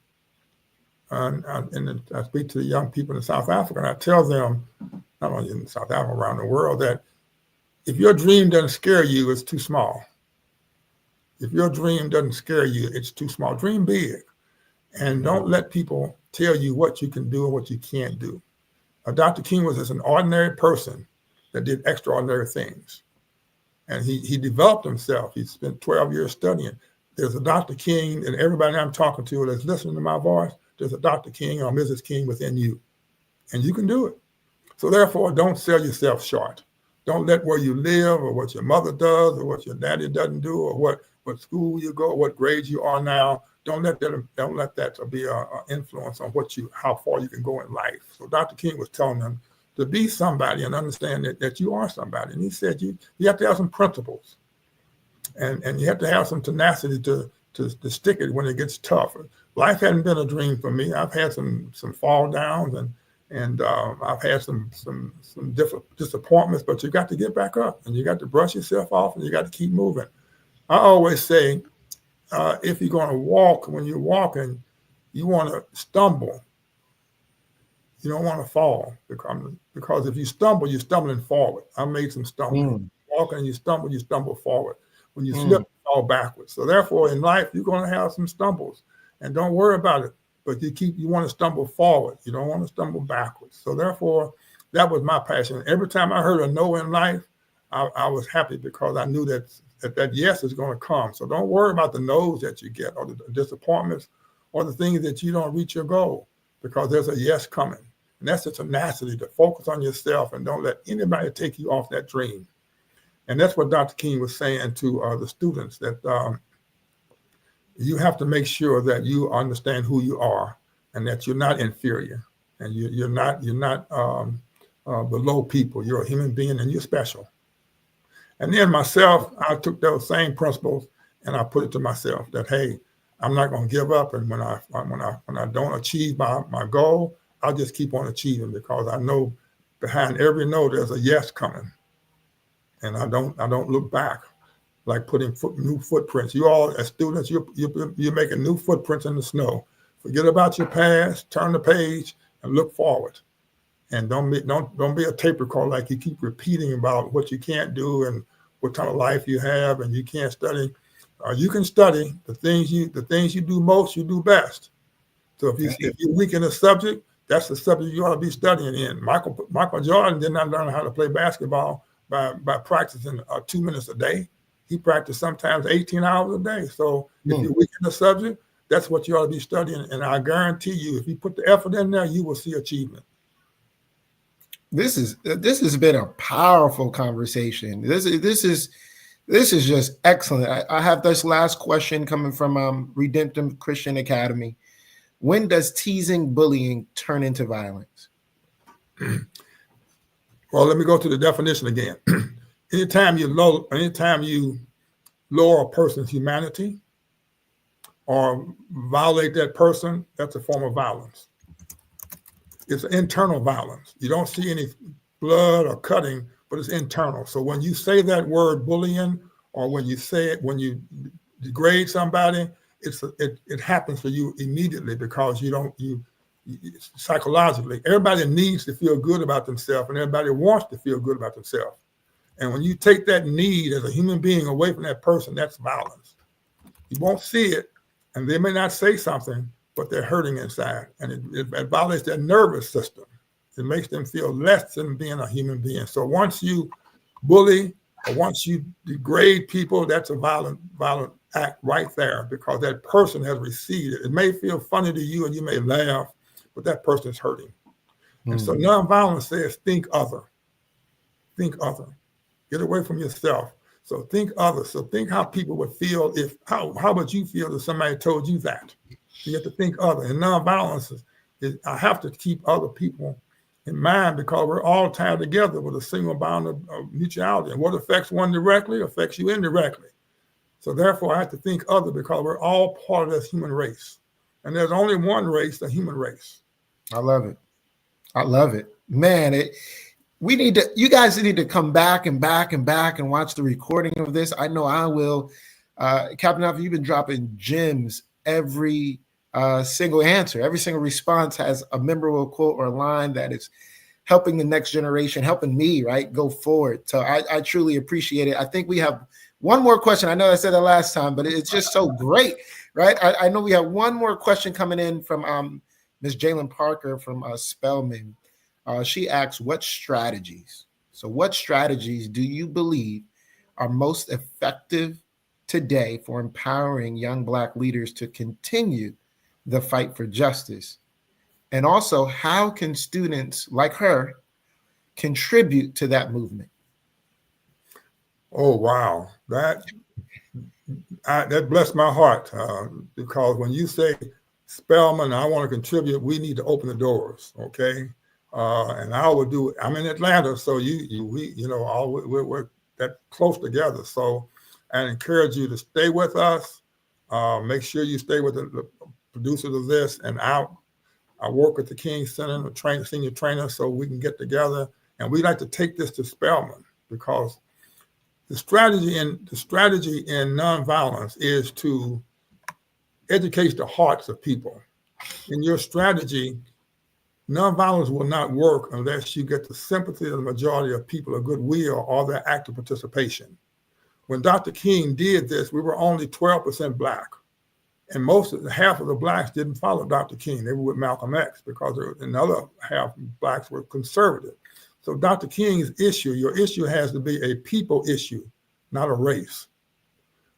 and I speak to the young people in South Africa, and I tell them, not only in South Africa, around the world, that if your dream doesn't scare you, it's too small. If your dream doesn't scare you, it's too small. Dream big. And don't let people tell you what you can do and what you can't do. Dr. King was just an ordinary person that did extraordinary things. And he developed himself. He spent 12 years studying. There's a Dr. King, and everybody I'm talking to that's listening to my voice, there's a Dr. King or Mrs. King within you. And you can do it. So therefore, don't sell yourself short. Don't let where you live or what your mother does or what your daddy doesn't do or what school you go, what grades you are now. Don't let that be an influence on how far you can go in life. So Dr. King was telling them to be somebody and understand that you are somebody. And he said you have to have some principles, and you have to have some tenacity to stick it when it gets tough. Life hadn't been a dream for me. I've had some fall downs and I've had some different disappointments, but you got to get back up and you got to brush yourself off and you got to keep moving. I always say, if you're going to walk, when you're walking, you want to stumble. You don't want to fall because if you stumble, you're stumbling forward. I made some stumbling. Walking and you stumble forward. When you slip, you fall backwards. So therefore, in life, you're going to have some stumbles, and don't worry about it. But you want to stumble forward. You don't want to stumble backwards. So therefore, that was my passion. Every time I heard a no in life, I was happy because I knew that that yes is going to come. So don't worry about the no's that you get or the disappointments or the things that you don't reach your goal, because there's a yes coming. And that's the tenacity to focus on yourself and don't let anybody take you off that dream. And that's what Dr. King was saying to the students, that you have to make sure that you understand who you are and that you're not inferior and you're not below people. You're a human being and you're special. And then myself, I took those same principles and I put it to myself that, hey, I'm not going to give up. And when I don't achieve my goal, I'll just keep on achieving, because I know behind every no there's a yes coming. And I don't look back, like putting new footprints. You all as students, you're making new footprints in the snow. Forget about your past, turn the page and look forward. And don't be a tape recorder, like you keep repeating about what you can't do and what kind of life you have and you can't study. You can study the things you do most, you do best. So if you're weak in a subject, that's the subject you ought to be studying in. Michael Jordan did not learn how to play basketball by practicing 2 minutes a day. He practiced sometimes 18 hours a day. So if you're weak in the subject, that's what you ought to be studying. And I guarantee you, if you put the effort in there, you will see achievement. This has been a powerful conversation. This is just excellent. I have this last question coming from Redemptive Christian Academy. When does teasing, bullying turn into violence? Well, let me go to the definition again. Anytime you lower a person's humanity or violate that person, that's a form of violence. It's internal violence. You don't see any blood or cutting, but it's internal. So when you say that word bullying, or when you say it, when you degrade somebody, it happens for you immediately, because you psychologically, everybody needs to feel good about themselves and everybody wants to feel good about themselves. And when you take that need as a human being away from that person, that's violence. You won't see it, and they may not say something, but they're hurting inside, and it violates their nervous system. It makes them feel less than being a human being. So once you bully or once you degrade people, that's a violent act right there, because that person has received it. It may feel funny to you and you may laugh, but that person is hurting. And so nonviolence says, think other. Think other. Get away from yourself. So think other. So think how people would feel how would you feel if somebody told you that? You have to think other. And nonviolence is I have to keep other people in mind, because we're all tied together with a single bond of mutuality. And what affects one directly affects you indirectly. So therefore, I have to think other, because we're all part of this human race. And there's only one race, the human race. I love it. I love it. Man, you guys need to come back and watch the recording of this. I know I will. Captain Alpha, you've been dropping gems. Every single answer, every single response has a memorable quote or line that is helping the next generation, helping me, right, go forward. So I truly appreciate it. I think we have one more question. I know I said that last time, but it's just so great, right? I know we have one more question coming in from Ms. Jalen Parker from Spelman. She asks, what strategies do you believe are most effective today for empowering young Black leaders to continue the fight for justice? And also, how can students like her contribute to that movement? Oh, wow. That blessed my heart, because when you say, Spelman, I want to contribute, we need to open the doors, okay? And I will do it. I'm in Atlanta, so we're that close together. So I encourage you to stay with us. Make sure you stay with the producers of this, and I work with the King Center, the senior trainer, so we can get together. And we like to take this to Spelman, because the strategy in nonviolence is to educate the hearts of people. In your strategy, nonviolence will not work unless you get the sympathy of the majority of people of goodwill or their active participation. When Dr. King did this, we were only 12% Black. And half of the Blacks didn't follow Dr. King. They were with Malcolm X, because another half of Blacks were conservative. So Dr. King's issue, your issue has to be a people issue, not a race.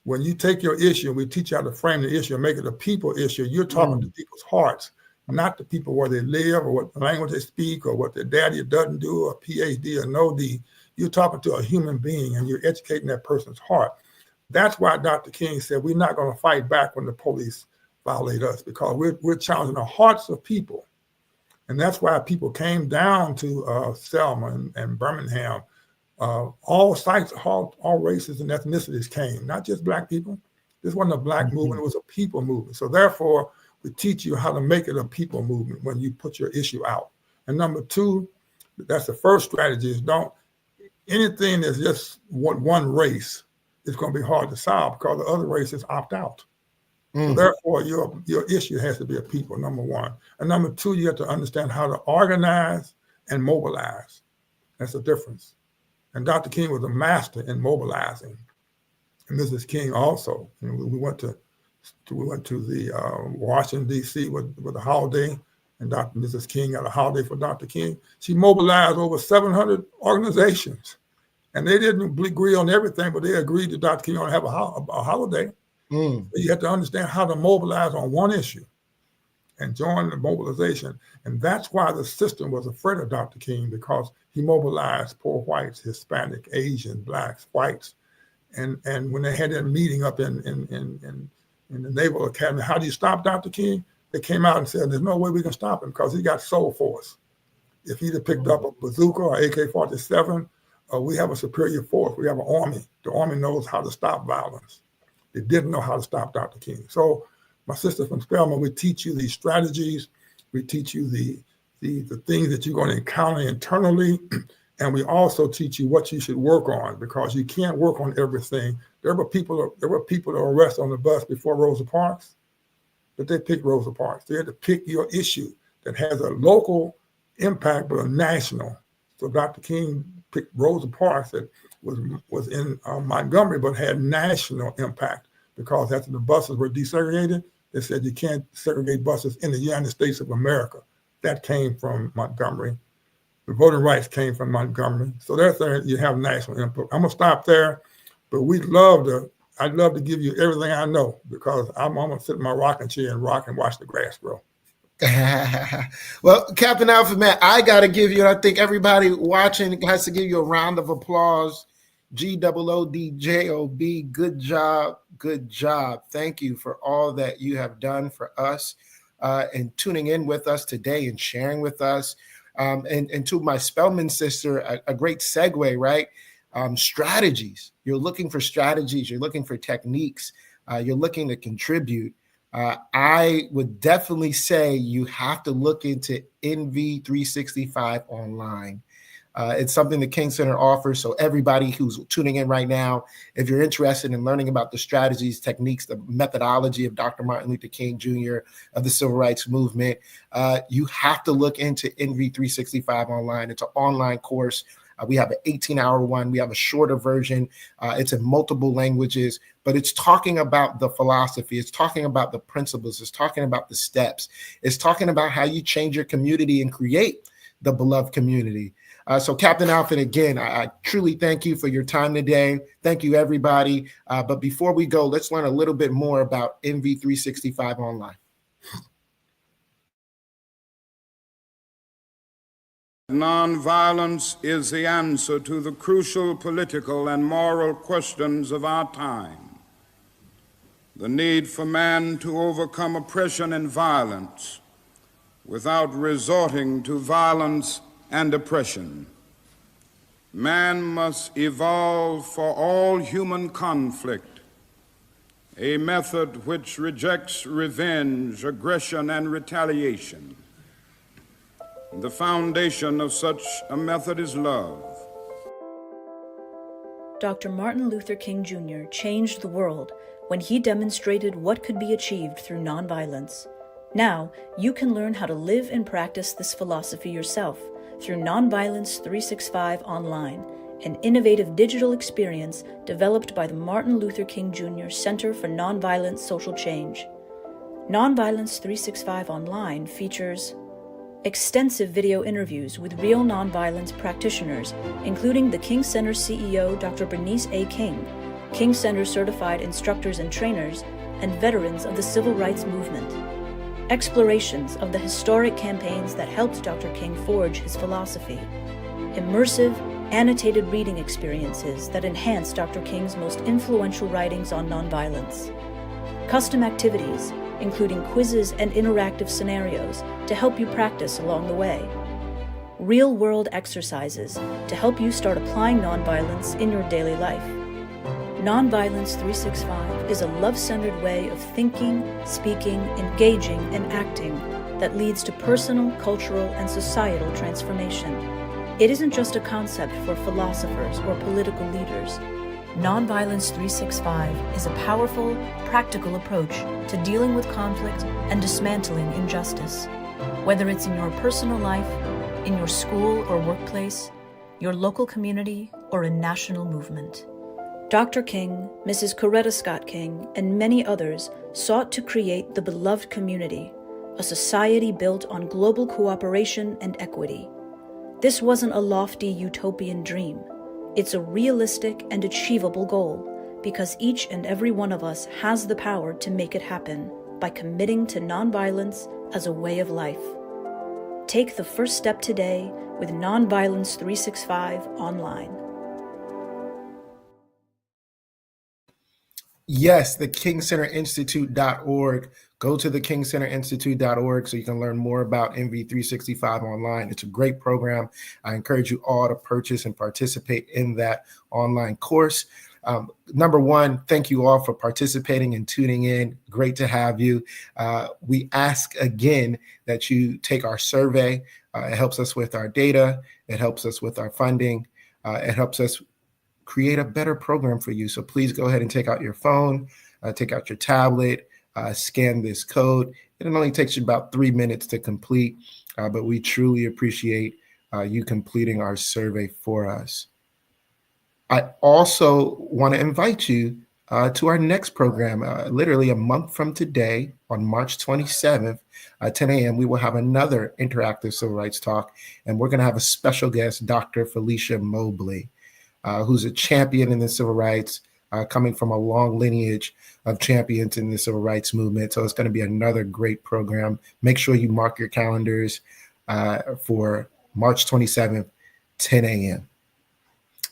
when you take your issue, we teach you how to frame the issue and make it a people issue. You're talking to people's hearts, not the people where they live or what language they speak or what their daddy doesn't do, or PhD or no D. You're talking to a human being and you're educating that person's heart. That's why Dr. King said we're not going to fight back when the police violate us, because we're challenging the hearts of people. And that's why people came down to Selma and Birmingham. All sites, all races and ethnicities came, not just Black people. This wasn't a Black movement, it was a people movement. So therefore, we teach you how to make it a people movement when you put your issue out. And number two, that's the first strategy, is anything that's just one race, it's going to be hard to solve because the other races opt out. So therefore, your issue has to be a people, number one. And number two, you have to understand how to organize and mobilize. That's the difference. And Dr. King was a master in mobilizing, and Mrs. King also. And we went to the Washington D.C. with a holiday, and Mrs. King had a holiday for Dr. King. She mobilized over 700 organizations, and they didn't agree on everything, but they agreed that Dr. King ought to have a holiday. So you have to understand how to mobilize on one issue and join the mobilization. And that's why the system was afraid of Dr. King, because he mobilized poor whites, Hispanic, Asian, Blacks, whites. And when they had that meeting up in the Naval Academy, how do you stop Dr. King? They came out and said, there's no way we can stop him because he got soul force. If he'd have picked up a bazooka or AK-47, we have a superior force. We have an army. The army knows how to stop violence. They didn't know how to stop Dr. King. So my sister from Spelman, we teach you these strategies. We teach you the things that you're going to encounter internally. And we also teach you what you should work on, because you can't work on everything. There were people that were arrested on the bus before Rosa Parks, but they picked Rosa Parks. They had to pick your issue that has a local impact, but a national. So Dr. King picked Rosa Parks that was in Montgomery, but had national impact, because after the buses were desegregated, they said you can't segregate buses in the United States of America. That came from Montgomery. The voting rights came from Montgomery. So therefore, you have national input. I'm gonna stop there, but I'd love to give you everything I know, because I'm gonna sit in my rocking chair and rock and watch the grass grow. Well, Captain Alpha, man, I got to give you, and I think everybody watching has to give you a round of applause. GOODJOB, good job, good job. Thank you for all that you have done for us and tuning in with us today and sharing with us. And to my Spelman sister, a great segue, right? Strategies. You're looking for strategies. You're looking for techniques. You're looking to contribute. I would definitely say you have to look into NV365 online. It's something the King Center offers. So everybody who's tuning in right now, if you're interested in learning about the strategies, techniques, the methodology of Dr. Martin Luther King Jr. of the Civil Rights Movement, you have to look into NV365 online. It's an online course. We have an 18-hour one. We have a shorter version. It's in multiple languages, but it's talking about the philosophy. It's talking about the principles. It's talking about the steps. It's talking about how you change your community and create the beloved community. So Captain Alphin, again, I truly thank you for your time today. Thank you, everybody. But before we go, let's learn a little bit more about NV365 online. Nonviolence is the answer to the crucial political and moral questions of our time. The need for man to overcome oppression and violence without resorting to violence and oppression. Man must evolve for all human conflict a method which rejects revenge, aggression, and retaliation. The foundation of such a method is love. Dr. Martin Luther King Jr. changed the world when he demonstrated what could be achieved through nonviolence. Now, you can learn how to live and practice this philosophy yourself through Nonviolence 365 Online, an innovative digital experience developed by the Martin Luther King Jr. Center for Nonviolent Social Change. Nonviolence 365 Online features extensive video interviews with real nonviolence practitioners, including the King Center CEO Dr. Bernice A. King, King Center certified instructors and trainers, and veterans of the civil rights movement. Explorations of the historic campaigns that helped Dr. King forge his philosophy. Immersive, annotated reading experiences that enhance Dr. King's most influential writings on nonviolence. Custom activities, including quizzes and interactive scenarios to help you practice along the way. Real-world exercises to help you start applying nonviolence in your daily life. Nonviolence 365 is a love-centered way of thinking, speaking, engaging, and acting that leads to personal, cultural, and societal transformation. It isn't just a concept for philosophers or political leaders. Nonviolence 365 is a powerful, practical approach to dealing with conflict and dismantling injustice. Whether it's in your personal life, in your school or workplace, your local community, or a national movement. Dr. King, Mrs. Coretta Scott King, and many others sought to create the beloved community, a society built on global cooperation and equity. This wasn't a lofty utopian dream. It's a realistic and achievable goal because each and every one of us has the power to make it happen by committing to nonviolence as a way of life. Take the first step today with Nonviolence 365 online. Yes, the KingCenterInstitute.org. Go to the KingCenterInstitute.org so you can learn more about NV365 online. It's a great program. I encourage you all to purchase and participate in that online course. Number one, thank you all for participating and tuning in. Great to have you. We ask again that you take our survey. It helps us with our data. It helps us with our funding. It helps us create a better program for you. So please go ahead and take out your phone, take out your tablet, scan this code. It only takes you about 3 minutes to complete, but we truly appreciate you completing our survey for us. I also want to invite you to our next program. Literally a month from today, on March 27th, 10 a.m., we will have another interactive civil rights talk, and we're going to have a special guest, Dr. Felicia Mobley, who's a champion in the civil rights, coming from a long lineage of champions in the civil rights movement. So it's going to be another great program. Make sure you mark your calendars for March 27th, 10 a.m.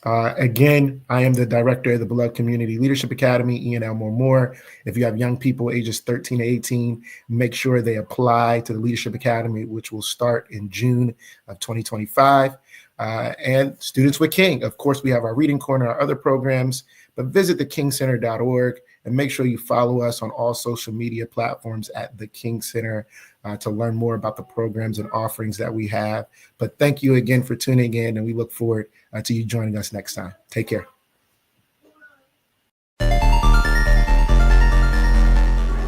Again, I am the director of the Beloved Community Leadership Academy, Ian Elmore Moore. If you have young people ages 13 to 18, make sure they apply to the Leadership Academy, which will start in June of 2025. And Students with King. Of course, we have our Reading Corner, our other programs, but visit thekingcenter.org and make sure you follow us on all social media platforms at The King Center to learn more about the programs and offerings that we have. But thank you again for tuning in, and we look forward to you joining us next time. Take care.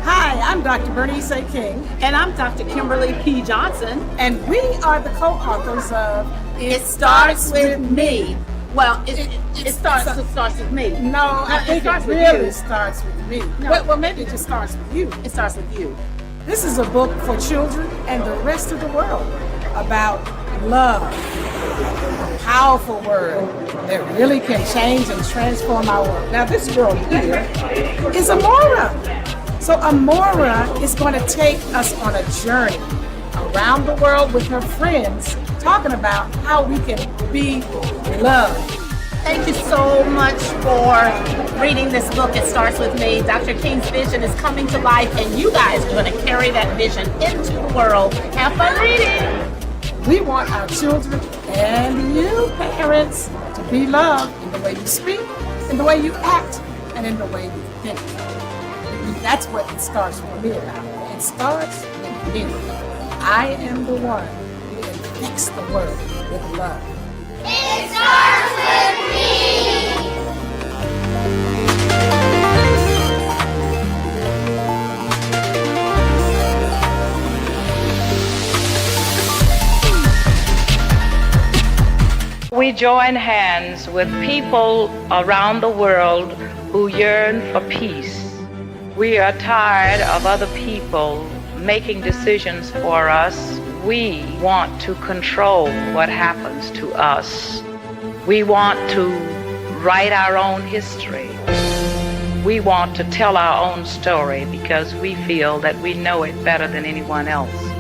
Hi, I'm Dr. Bernice A. King. And I'm Dr. Kimberly P. Johnson. And we are the co-authors of It Starts With Me. Well, it starts with me. No, I think it really starts with me. No. Well, maybe it just starts with you. It starts with you. This is a book for children and the rest of the world about love. A powerful word that really can change and transform our world. Now, this girl here is Amora. So Amora is going to take us on a journey around the world with her friends, talking about how we can be loved. Thank you so much for reading this book. It Starts With Me. Dr. King's vision is coming to life, and you guys are going to carry that vision into the world. Have fun reading. We want our children and you parents to be loved in the way you speak, in the way you act, and in the way you think. That's what it starts with me about. It starts with me. I am the one who infects the world with love. It starts with me. We join hands with people around the world who yearn for peace. We are tired of other people making decisions for us. We want to control what happens to us. We want to write our own history. we want to tell our own story because we feel that we know it better than anyone else.